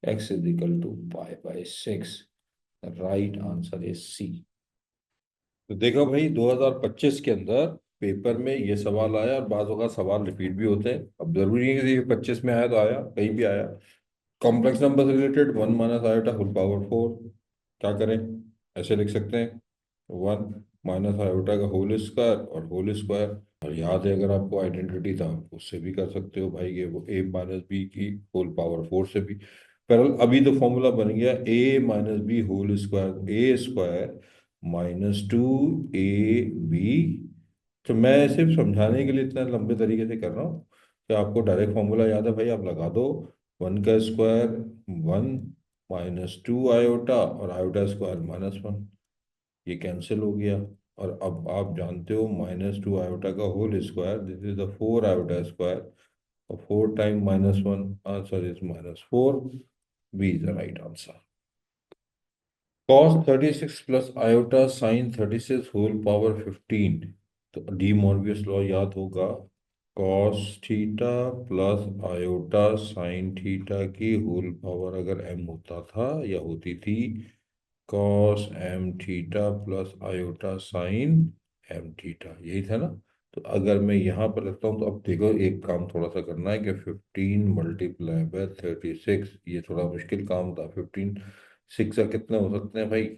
x is equal to पाई/6। Right answer is C. तो देखो भाई 2025 के अंदर पेपर में ये सवाल आया और बाज़ का सवाल रिपीट भी होते हैं। अब जरूरी नहीं कि ये 25 में आया तो आया, कहीं भी आया। कॉम्प्लेक्स नंबर से रिलेटेड 1 - i होल पावर 4, क्या करें? ऐसे लिख सकते हैं, 1 - i का होल स्क्वायर और होल स्क्वायर। और याद है, अगर आपको आइडेंटिटी था उससे भी कर सकते हो भाई, ये वो a - b की होल पावर 4 से भी। पर अभी तो फॉर्मूला बन गया a - b whole square, a² -2ab। तो मैं सिर्फ समझाने के लिए इतना लंबे तरीके से कर रहा हूँ कि आपको डायरेक्ट फॉर्मूला याद है भाई, आप लगा दो। 1 का स्क्वायर 1, -2 i और i² -1, ये कैंसिल हो गया। और अब आप जानते हो -2 i का whole square, this is the 4 i², और 4 time -1 answer is -4, B is the right answer. cos 36 plus iota sin 36 whole power 15। तो डी मॉर्बियस लॉ याद होगा, cos theta plus iota sine theta की होल पावर अगर m होता था या होती थी, cos m theta plus iota sine m theta, यही था ना। तो अगर मैं यहाँ पर रखता हूँ तो अब देखो, एक काम थोड़ा सा करना है कि 15 × 36, ये थोड़ा मुश्किल काम था। 15 6 कितने हो सकते हैं भाई?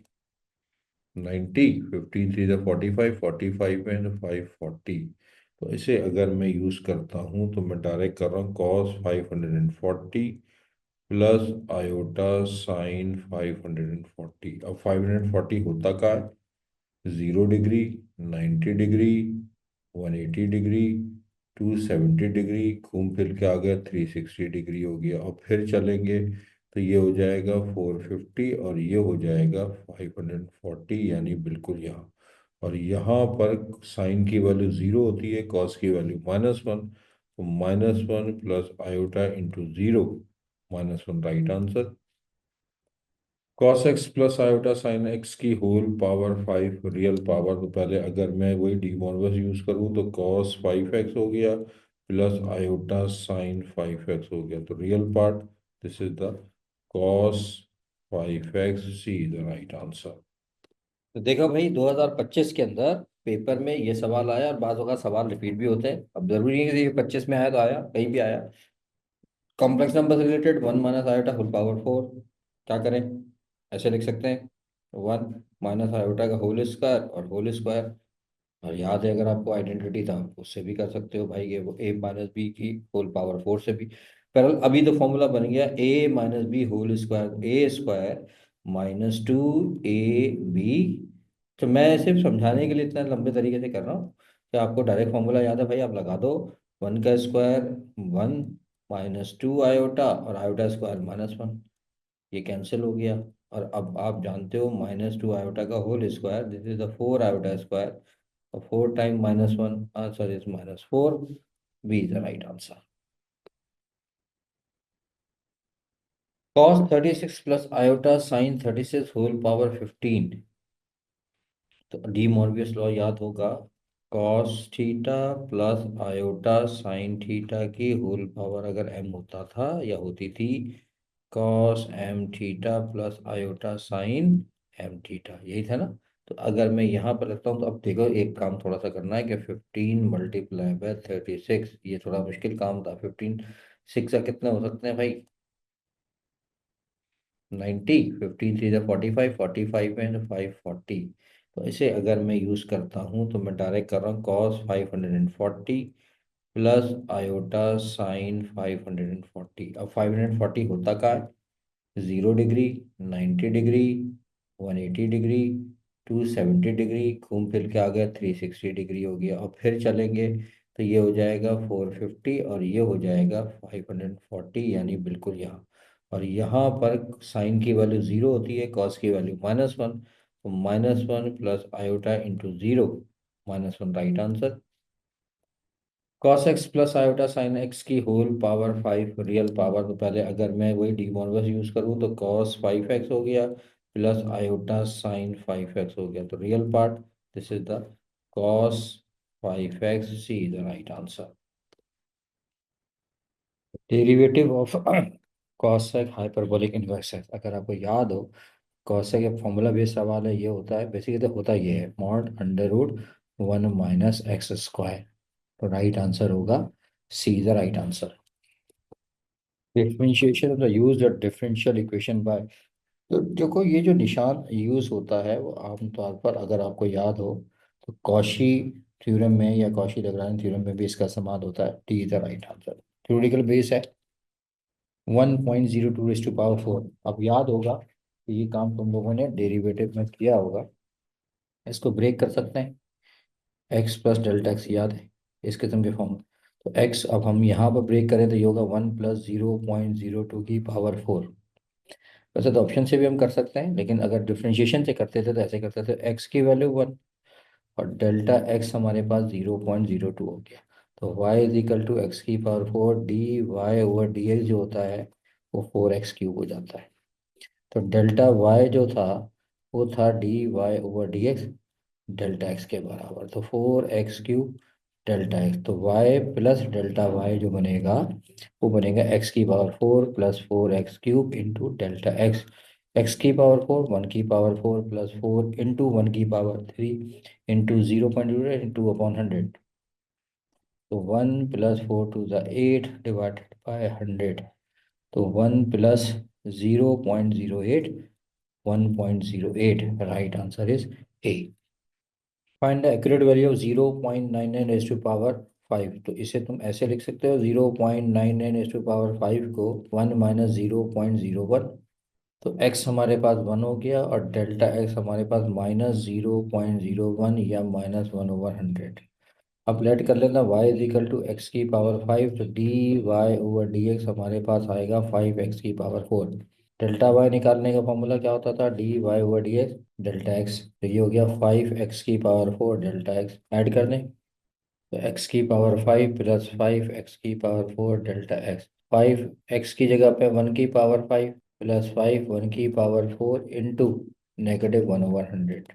90। 15 3 × 45, 45 में तो 540। तो इसे अगर मैं यूज करता हूँ तो मैं डायरेक्ट कर रहा हूँ cos 540 प्लस आयोटा साइन 540। अब 540 होता का है? 0 डिग्री, 90 डिग्री, 180 डिग्री, 270 डिग्री, घूम फिर के आ गया 360 डिग्री हो गया। और फिर चलेंगे तो ये हो जाएगा 450 और ये हो जाएगा 540, यानी बिल्कुल यहाँ। और यहाँ पर साइन की वैल्यू 0 होती है, कॉस की वैल्यू -1, तो -1 plus iota into 0, -1 right answer. cos x plus iota sign x की होल पावर 5 रियल पावर, तो पहले अगर मैं वही डी मॉर्गन यूज करूँ तो cos 5x हो गया प्लस आयोटा साइन 5x हो गया, तो real part, this is the cos 5x, C is the right answer. तो देखो भाई, 2025 के अंदर पेपर में ये सवाल आया और बाज़ का सवाल रिपीट भी होते हैं। अब जरूरी नहीं है कि ये 25 में आया तो आया, कहीं भी आया। कॉम्प्लेक्स नंबर से रिलेटेड 1 - i होल पावर 4, क्या करें? ऐसे लिख सकते हैं, 1 - i का होल स्क्वायर और होल स्क्वायर। और याद है, अगर आपको आइडेंटिटी था उससे भी कर सकते हो भाई, ये वो a - b की होल पावर 4 से भी। पर अभी तो फॉर्मूला बन गया a - b whole square, a² -2ab। तो मैं सिर्फ समझाने के लिए इतना लंबे तरीके से कर रहा हूँ कि आपको डायरेक्ट फॉर्मूला याद है भाई, आप लगा दो। 1 का स्क्वायर 1, -2 i और i² -1, ये कैंसिल हो गया। और अब आप जानते हो -2 i का whole square, this is the 4 i², और 4 time -1 answer is -4, B is the right answer. cos 36 plus iota sine 36 whole power 15। तो डी मॉर्बियस लॉ याद होगा, cos theta plus iota sine theta की होल पावर अगर m होता था या होती थी, cos m theta plus iota sine m theta, यही था ना। तो अगर मैं यहाँ पर रखता हूँ तो अब देखो, एक काम थोड़ा सा करना है कि 15 × 36, ये थोड़ा मुश्किल काम था। 15 6 कितने हो सकते हैं भाई? 90। 15 3 × 45, 45 में तो 540। तो इसे अगर मैं यूज करता हूँ तो मैं डायरेक्ट कर रहा हूँ cos 540 प्लस आयोटा साइन 540। अब 540 होता का है? 0 डिग्री, 90 डिग्री, 180 डिग्री, 270 डिग्री, घूम फिर के आ गया 360 डिग्री हो गया। और फिर चलेंगे तो ये हो जाएगा 450 और ये हो जाएगा 540, यानी बिल्कुल यहाँ। और यहाँ पर साइन की वैल्यू 0 होती है, कॉस की वैल्यू -1, तो -1 plus iota into 0, -1 right answer. cos x plus iota sign x की होल पावर 5 रियल पावर, तो पहले अगर मैं वही डी मॉर्गन यूज करूँ तो cos 5x हो गया प्लस आयोटा साइन 5x हो गया, तो real part, this is the cos 5x, C is the right answer. Derivative of cosec hyperbolic inverse है, अगर आपको याद हो। cosec एक फॉर्मूला बेस्ड सवाल है, ये होता है बेसिकली, तो होता ये है, mod under root one minus x square. तो राइट आंसर होगा C the right answer. Differentiation of the use the differential equation by. तो देखो ये जो निशान यूज होता है वो आमतौर पर अगर आपको याद हो तो कॉशी थ्योरम में या कॉशी लैग्रांज थ्योरम में भी इसका इस्तेमाल होता है। D is the right answer. Theoretical base है 1.02 to the power 4। अब याद होगा कि ये काम तुम लोगों ने डेरिवेटिव में किया होगा। इसको ब्रेक कर सकते हैं। एक्स प्लस डेल्टा एक्स याद है इस किस्म के फॉर्म। तो एक्स अब हम यहाँ पर ब्रेक करें तो ये होगा 1 + 0.02 की पावर 4। वैसे तो ऑप्शन से भी हम कर सकते हैं, लेकिन अगर डिफरेंशिएशन से करते थे तो ऐसे करते थे, एक्स की वैल्यू 1 और डेल्टा एक्स हमारे पास 0.02 हो गया। तो y is equal to x⁴ d y over d x जो होता है वो 4x³ हो जाता है। तो डेल्टा y जो था वो था d y over d x delta x के बराबर। तो 4x³ डेल्टा एक्स। तो y प्लस डेल्टा y जो बनेगा वो बनेगा x⁴ plus 4x³ into delta x. x⁴ 1⁴ plus 4 into 1⁴ into 0.0 into upon 100। तो 1 + 4 to the 8 डिवाइडेड बाय 100। तो 1 + 0.08 1.08। Right answer is a. Find the accurate value of 0.99 to the power 5। तो इसे तुम ऐसे लिख सकते हो 0.99 to the power 5 को 1 - 0.01। तो x हमारे पास 1 हो गया और डेल्टा x हमारे पास -0.01 या -1/100। अब लेट कर लेना y is equal to x⁵ तो d y over d x हमारे पास आएगा 5x⁴। डेल्टा वाई निकालने का फॉर्मूला क्या होता था, d y over d x delta x. तो ये हो गया 5x⁴ डेल्टा एक्स। ऐड कर दें तो x⁵ plus 5x⁴ delta x. 5 x की जगह पे 1⁵ प्लस 5 1⁵ इंटू -1/100।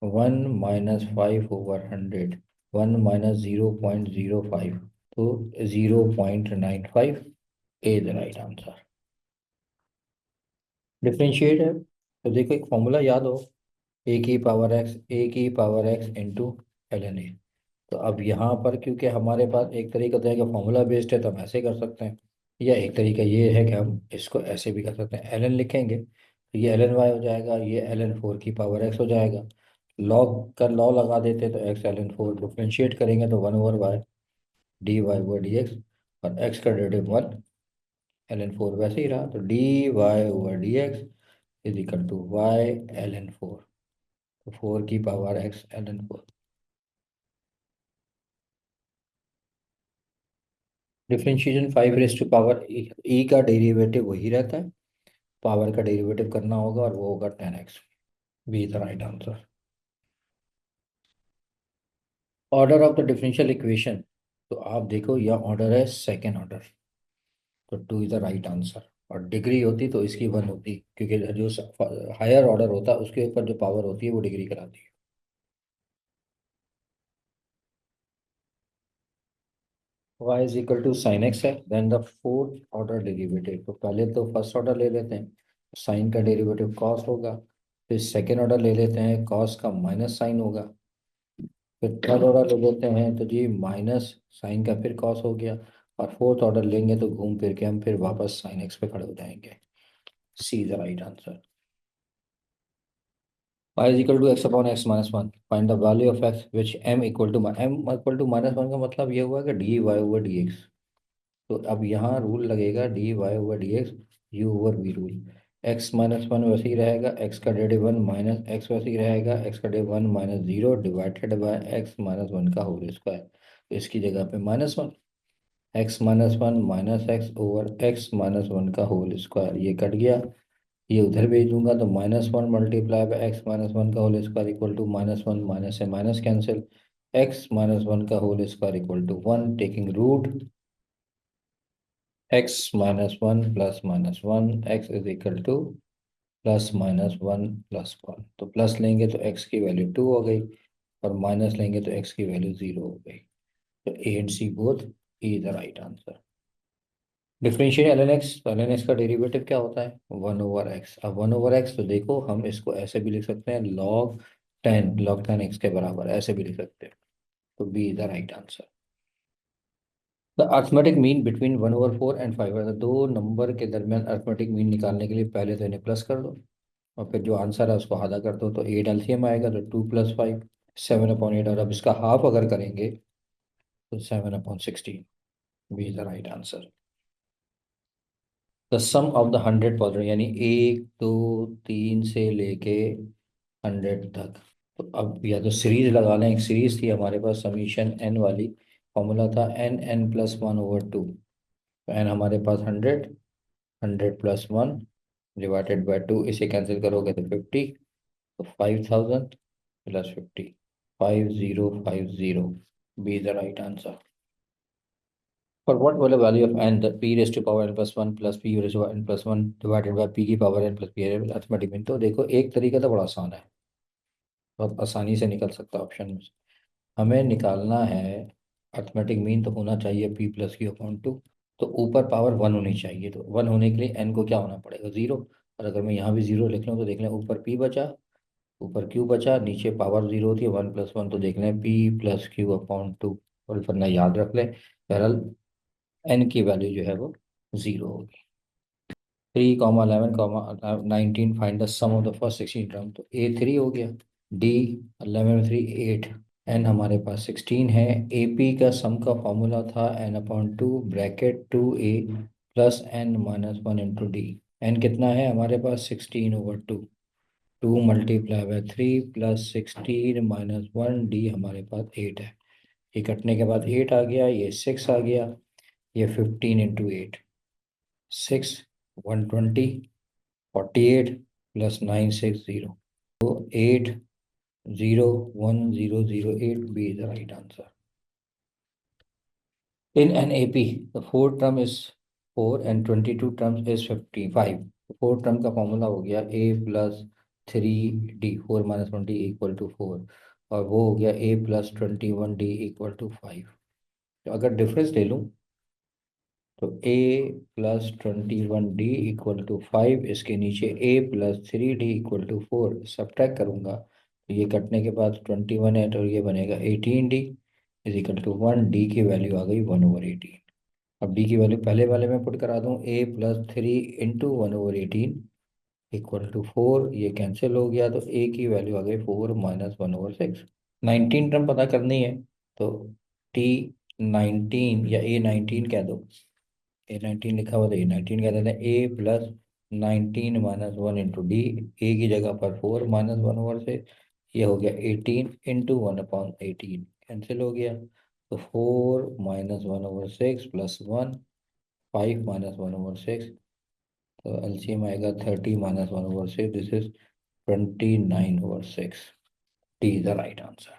1 - 5/100। 1 - 0.05। तो 0.95 ए द राइट आंसर। डिफ्रेंशिएट है तो देखो एक फॉर्मूला याद हो, a⁵x इंटू ln a। तो अब यहाँ पर क्योंकि हमारे पास एक तरीका तो है कि फॉर्मूला बेस्ड है तो हम ऐसे कर सकते हैं, या एक तरीका ये है कि हम इसको ऐसे भी कर सकते हैं। ln लिखेंगे तो ये ln y हो जाएगा, ये ln 4 की पावर x हो जाएगा। लॉग का लॉ लगा देते तो x ln 4 डिफ्रेंशिएट करेंगे तो 1/y d y over d x और x का डेरिवेटिव 1 ln 4 वैसे ही रहा। तो d y over d x is equal to y ln 4। तो 4 की power x ln 4। Differentiation 5 raise to power e का डेरिवेटिव वही रहता है, पावर का डेरिवेटिव करना होगा और वो होगा 10x। B the right answer. Order of the differential equation. तो आप देखो यह ऑर्डर है सेकेंड ऑर्डर। तो 2 इज द राइट आंसर। और डिग्री होती तो इसकी 1 होती, क्योंकि जो हायर ऑर्डर होता है उसके ऊपर जो पावर होती है वो डिग्री कराती है। y is equal to sine x है, then the fourth order derivative. तो पहले तो फर्स्ट ऑर्डर ले लेते हैं, साइन का डेरिवेटिव कॉस होगा। फिर सेकेंड ऑर्डर ले लेते हैं, कॉस का माइनस साइन होगा। फिर थर्ड ऑर्डर ले लेते हैं तो जी माइनस साइन का फिर कॉस हो गया। और फोर्थ ऑर्डर लेंगे तो घूम फिर के हम फिर वापस साइन एक्स पे खड़े हो जाएंगे। C the right answer. y is equal to x/x - 1। Find the value of x which m equal to -1 का मतलब ये हुआ कि d y over d x. तो अब यहाँ रूल लगेगा d y over d x u over v rule. x - 1 वैसे ही रहेगा, x का डेरिवेटिव 1 माइनस एक्स वैसे ही रहेगा, x का डेरिवेटिव 1 - 0 डिवाइडेड बाय x - 1 का होल स्क्वायर। तो इसकी जगह पे -1 x - 1 minus x over x - 1 का होल स्क्वायर। ये कट गया, ये उधर भेज दूंगा तो -1 मल्टीप्लाई बाय x - 1 का whole square equal to -1 minus से माइनस कैंसिल। x - 1 का whole square equal to 1 taking root x - 1 plus -1 x is equal to +-1 +1। तो प्लस लेंगे तो x की वैल्यू 2 हो गई और माइनस लेंगे तो x की वैल्यू 0 हो गई। तो A and C both E the right answer. Differentiate ln x। तो ln x का डेरिवेटिव क्या होता है 1/x। अब 1/x तो देखो हम इसको ऐसे भी लिख सकते हैं log 10 x के बराबर ऐसे भी लिख सकते हैं। तो B is the right answer. The arithmetic mean between 1/4 and 5, दो नंबर के दरमियान अर्थमेटिक मीन निकालने के लिए पहले तो इन्हें प्लस कर दो और फिर जो आंसर है उसको आधा कर दो, तो 8 एलसीएम आएगा, तो 2 + 5, 7/8। और अब इसका हाफ अगर करेंगे तो 7/16, B is the right answer. The sum of the 100 positive, यानी 1 2 3 से लेके 100 तक। तो अब या तो सीरीज लगा लें, एक सीरीज थी हमारे पास समीशन एन वाली, फॉर्मूला था n n+1/2। तो एन हमारे पास 100, 100+1 डिवाइडेड बाय 2, इसे कैंसिल करोगे तो 50, तो 5000 plus 50, 5050, B the right answer. For what will the value of n, the p raised to power n plus 1 plus p raised to n plus 1 divided by p की पावर n plus p है अर्थमेटिक मीन। तो देखो एक तरीका तो बड़ा आसान है, बहुत आसानी से निकल सकता है ऑप्शन में से। हमें निकालना है अर्थमेटिक मीन, तो होना चाहिए p+q/2। तो ऊपर पावर 1 होनी चाहिए, तो 1 होने के लिए n को क्या होना पड़ेगा, 0। और अगर मैं यहाँ भी 0 लिख लूँ तो देख लें ऊपर p बचा, ऊपर q बचा, नीचे पावर 0 होती है 1+1, तो देख लें p+q/2। और वरना याद रख लें, बहरहाल n की वैल्यू जो है वो 0 होगी। 3, 11, 19 find the sum of the first 16 term, तो a 3 हो गया, d 11 में 3 8, n हमारे पास 16 है। AP का सम का फॉर्मूला था n/2 bracket 2a plus n-1 × d। n कितना है हमारे पास 16/2, 2 × 3 प्लस 16-1, d हमारे पास 8 है। ये कटने के बाद 8 आ गया, ये 6 आ गया, ये 15 × 8, 6 120, 48 प्लस 960, तो 801,008, B is the right answer. In an AP, the four term is 4 and 22 terms is 55। Four term का फॉर्मूला हो गया a+3d, 4 - 1d = 4, और वो हो गया a+21d = 5। तो अगर डिफरेंस ले लूँ तो a+21d = 5, इसके नीचे a+3d = 4 सब्ट्रैक्ट करूँगा, तो ये कटने के बाद 21 है, तो ये बनेगा 18d = 1, d की वैल्यू आ गई 1/18। अब d की वैल्यू पहले वाले में पुट करा दूँ, a+3 × 1/18 = 4, ये कैंसिल हो गया, तो a की वैल्यू आ गई 4 - 1/6। 19 टर्म पता करनी है, तो t19 या a19 कह दो, a19 लिखा हुआ, तो a19 कह देते हैं, a+19-1 × d, a की जगह पर 4 - 1/6, ये हो गया 18 × 1/18, कैंसिल हो गया, तो 4 - 1/6 प्लस 1, 5 - 1/6, तो एलसीएम आएगा 30 - 1/6, this is 29/6, D is the right answer.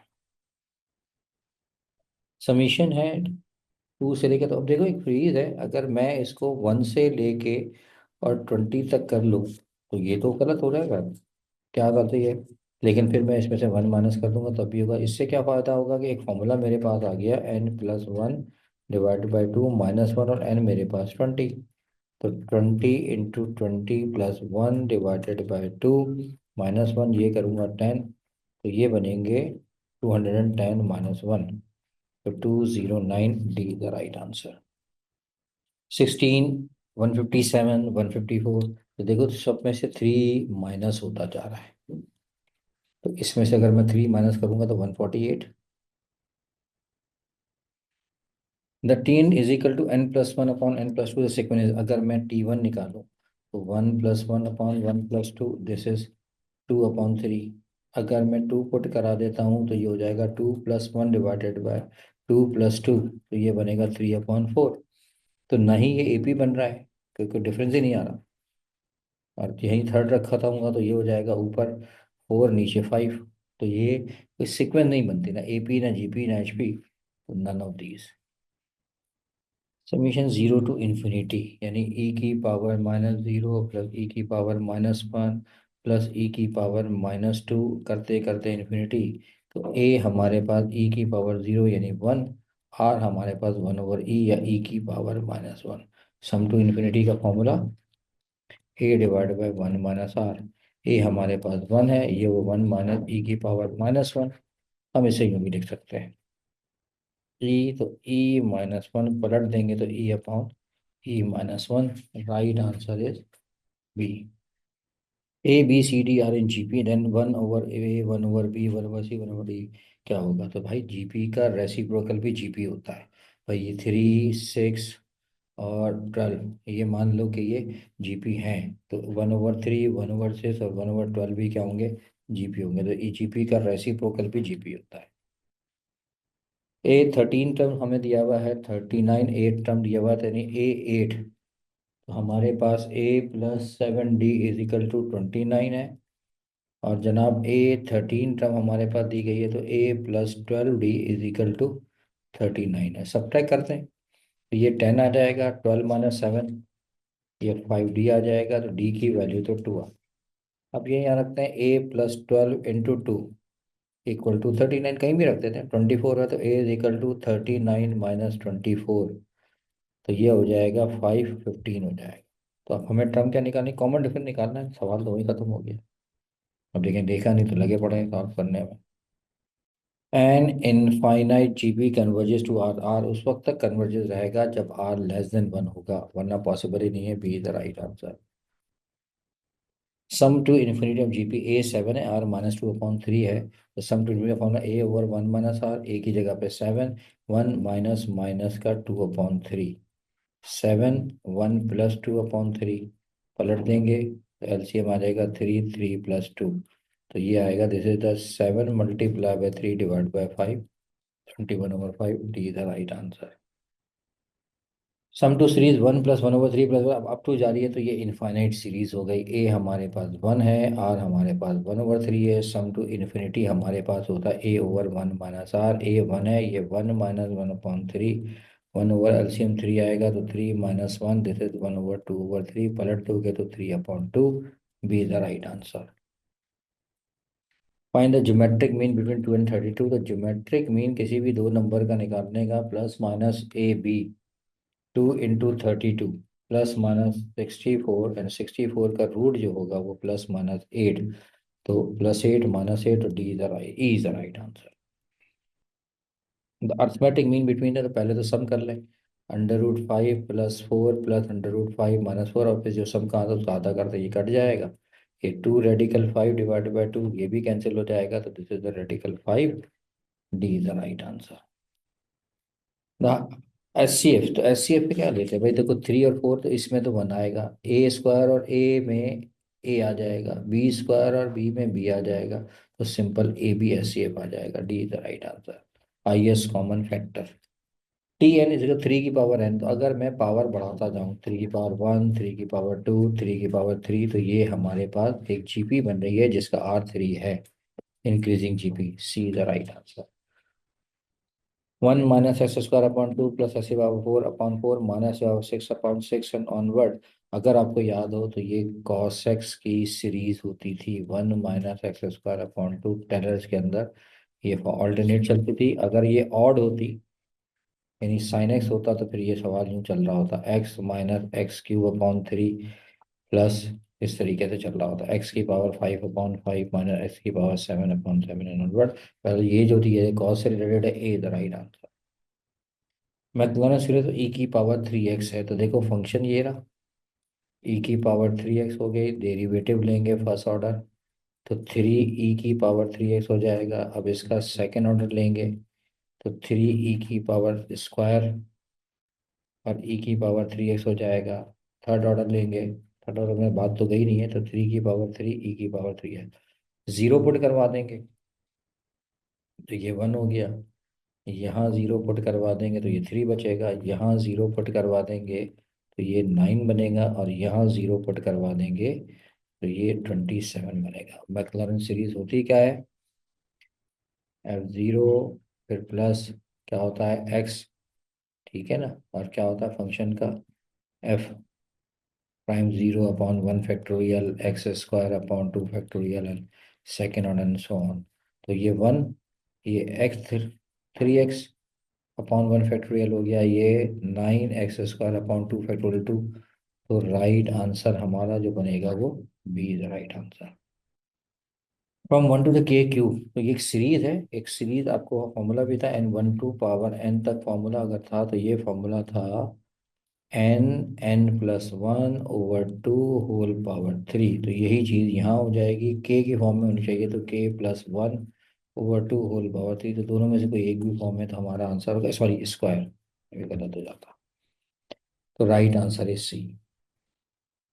Summation है 2 से लेके, तो अब देखो एक फ्रीज है, अगर मैं इसको 1 से लेके और 20 तक कर लूँ तो ये तो गलत हो जाएगा, क्या गलती है। लेकिन फिर मैं इसमें से 1 माइनस कर दूंगा तब भी होगा। इससे क्या फ़ायदा होगा कि एक फॉर्मूला मेरे पास आ गया n+1 डिवाइड बाई 2 -1, और n मेरे पास 20, तो 20 × 20 + 1 डिवाइडेड बाई 2 -1, ये करूँगा 10, तो ये बनेंगे 210 - 1, तो 209, डी द राइट आंसर। 16, 157, 154, तो देखो सब में से 3 माइनस होता जा रहा है, तो इसमें से अगर मैं 3 माइनस करूंगा तो 148। The teen is equal to n+1/n+2, sequence, अगर मैं t1 निकालूं तो 1+1/1+2, दिस इज 2/3। अगर मैं 2 पुट करा देता हूँ तो ये हो जाएगा 2+1 डिवाइडेड बाय 2+2, तो ये बनेगा 3/4। तो ना ही ये एपी बन रहा है क्योंकि डिफरेंस ही नहीं आ रहा, और यहीं थर्ड रखा था हूँगा तो ये हो जाएगा ऊपर 4 नीचे 5, तो ये कोई सीक्वेंस नहीं बनती, ना एपी ना जीपी ना एचपी, तो none of these. Summation 0 to infinity, यानी e⁻−0 plus e⁻−1 plus e⁻−2 करते करते इन्फिनिटी, तो a हमारे पास e⁻0 यानी 1, r हमारे पास 1/e या e⁻−1। सम टू इन्फिनिटी का फॉर्मूला a/1 - r, a हमारे पास 1 है, ये वो 1 - e⁻−1, हम इसे यूँ भी लिख सकते हैं। तो ई माइनस वन पलट देंगे तो e upon e minus one. Right answer is B. A B C D are in GP, then one over A, one over B, one over C, one over D क्या होगा? तो भाई जीपी का रेसिप्रोकल भी जीपी होता है। भाई ये 3, 6 और 12 ये मान लो कि ये जीपी हैं, तो 1/3, 1/6 और 1/12 भी क्या होंगे? जीपी होंगे। तो ये जीपी का रेसिप्रोकल भी जीपी होता है। ए 13 टर्म हमें दिया हुआ है, 39 8 टर्म दिया हुआ है, यानी ए 8। तो हमारे पास ए +7 डी इज इक्वल टू 29 है। और जनाब ए 13 टर्म हमारे पास दी गई है, तो ए +12 डी इज इक्वल टू 39 है। सब्ट्रैक्ट करते हैं तो ये 10 आ जाएगा, 12 - 7 ये 5 डी आ जाएगा, तो डी की वैल्यू तो 2 आ। अब ये यहाँ रखते हैं ए +12 × 2 इक्वल टू 39, कहीं भी रख देते हैं, 24 है तो ए इज इक्वल टू 39 - 24। तो ये हो जाएगा 515 हो जाएगा। तो अब हमें टर्म क्या निकालनी, कॉमन डिफरेंस निकालना है, सवाल तो वही खत्म हो गया। अब देखें, देखा नहीं तो लगे पड़े हैं सॉल्व करने में। An infinite GP converges to R, R उस वक्त तक कन्वर्जेस रहेगा जब आर <<1 होगा, वरना पॉसिबल ही नहीं है। B is the right answer. Sum to infinity of GP a 7 है, आर -2/3 है। तो sum to infinity formula a over 1 - r, a की जगह पे 7, 1 माइनस माइनस का 2/3, 7 1 +2/3 पलट देंगे तो एलसीएम आ जाएगा 3, 3 + 2। तो ये आएगा, this is the 7 × 3 divide by 5, 21/5, D is the right answer. Sum to series 1 + 1/3 plus up to जा रही है, तो ये इनफाइनाइट सीरीज हो गई। ए हमारे पास 1 है, आर हमारे पास 1/3 है। सम टू इन्फिनिटी हमारे पास होता है ए ओवर 1 - आर, ए 1 है, ये 1 - 1/3, 1 ओवर एलसीएम 3 आएगा, तो 3 - 1, दिस इज 1/2/3, पलट दोगे तो 3/2, B is the right answer. Find the geometric mean between 2 and 32। तो ज्योमेट्रिक मीन किसी भी दो नंबर का निकालने का, plus minus A B 2 × 32 +-64, and 64 का रूट जो होगा वो +-8। तो +8 - 8, D is the right, E is the right answer. The arithmetic mean between है, तो पहले तो सम कर लें। √5 + 4 + √5 - 4, और फिर जो सम का आता है उसका आधा करते ये कट जाएगा। ये 2 रेडिकल 5 डिवाइडेड बाई 2 ये भी कैंसिल हो जाएगा, तो this is the radical 5, D is the right answer. ना, SCF, तो SCF पे क्या लेते हैं भाई? देखो 3 और 4, तो इसमें तो 1 आएगा, ए स्क्वायर और ए में ए आ जाएगा, बी स्क्वायर और बी में बी आ जाएगा, तो सिंपल ए बी SCF आ जाएगा, D is the right answer. Highest common factor T N is 3 की पावर n। तो अगर मैं पावर बढ़ाता जाऊँ, 3 की पावर 1, 3 की पावर 2, 3 की पावर 3, तो ये हमारे पास एक जीपी बन रही है जिसका R3 है, increasing GP, C is the right answer. 1 - x² / 2 + x⁴/4 -6/6 and onward. अगर आपको याद हो तो ये cos x की सीरीज होती थी, 1 - x² / 2 टेलर्स के अंदर ये ऑल्टरनेट चलती थी। अगर ये ऑड होती, यानी sin x होता, तो फिर ये सवाल यूं चल रहा होता, x - x³ / 3 प्लस इस तरीके से चल रहा होता, x⁵ -x⁵ एंड ऑनवर्ड। पहले ये जो थी ये cos से रिलेटेड है, ए द राइट आंसर। मैक्लोरन सीरीज तो e⁻3x है, तो देखो फंक्शन ये रहा, e⁻3x हो गई, डेरिवेटिव लेंगे फर्स्ट ऑर्डर, तो 3 e⁻3x हो जाएगा। अब इसका सेकंड ऑर्डर लेंगे तो 3 e⁻² और e⁻3x हो जाएगा। थर्ड ऑर्डर लेंगे, थर्ड ऑर्डर में बात तो गई नहीं है, तो 3 की पावर 3 e⁻3 है, जीरो पुट करवा देंगे तो ये 1 हो गया। यहाँ जीरो पुट करवा देंगे तो ये 3 बचेगा, यहाँ जीरो पुट करवा देंगे तो ये 9 बनेगा, और यहाँ जीरो पुट करवा देंगे तो ये 27 बनेगा। मैक्लॉरिन सीरीज होती क्या है? F0, फिर प्लस क्या होता है x, ठीक है ना, और क्या होता है फंक्शन का f prime 0/1 factorial x² / 2 factorial and second order and so on. तो ये 1, ये x 3x/1 हो गया, ये 9x² / 2 फैक्टोरियल 2। तो राइट आंसर हमारा जो बनेगा वो B is right answer. From one to the K Q, तो ये एक सीरीज है, एक सीरीज आपको फॉर्मूला भी था N one to power N तक फॉर्मूला अगर था तो ये फॉर्मूला था N N plus one over two whole power three. तो यही चीज़ यहाँ हो जाएगी, के की फॉर्म में होनी चाहिए, तो K plus one over two whole power three. तो दोनों में से कोई एक भी फॉर्म है तो हमारा आंसर होगा, सॉरी स्क्वायर, ये गलत हो जाता। तो राइट आंसर इज सी।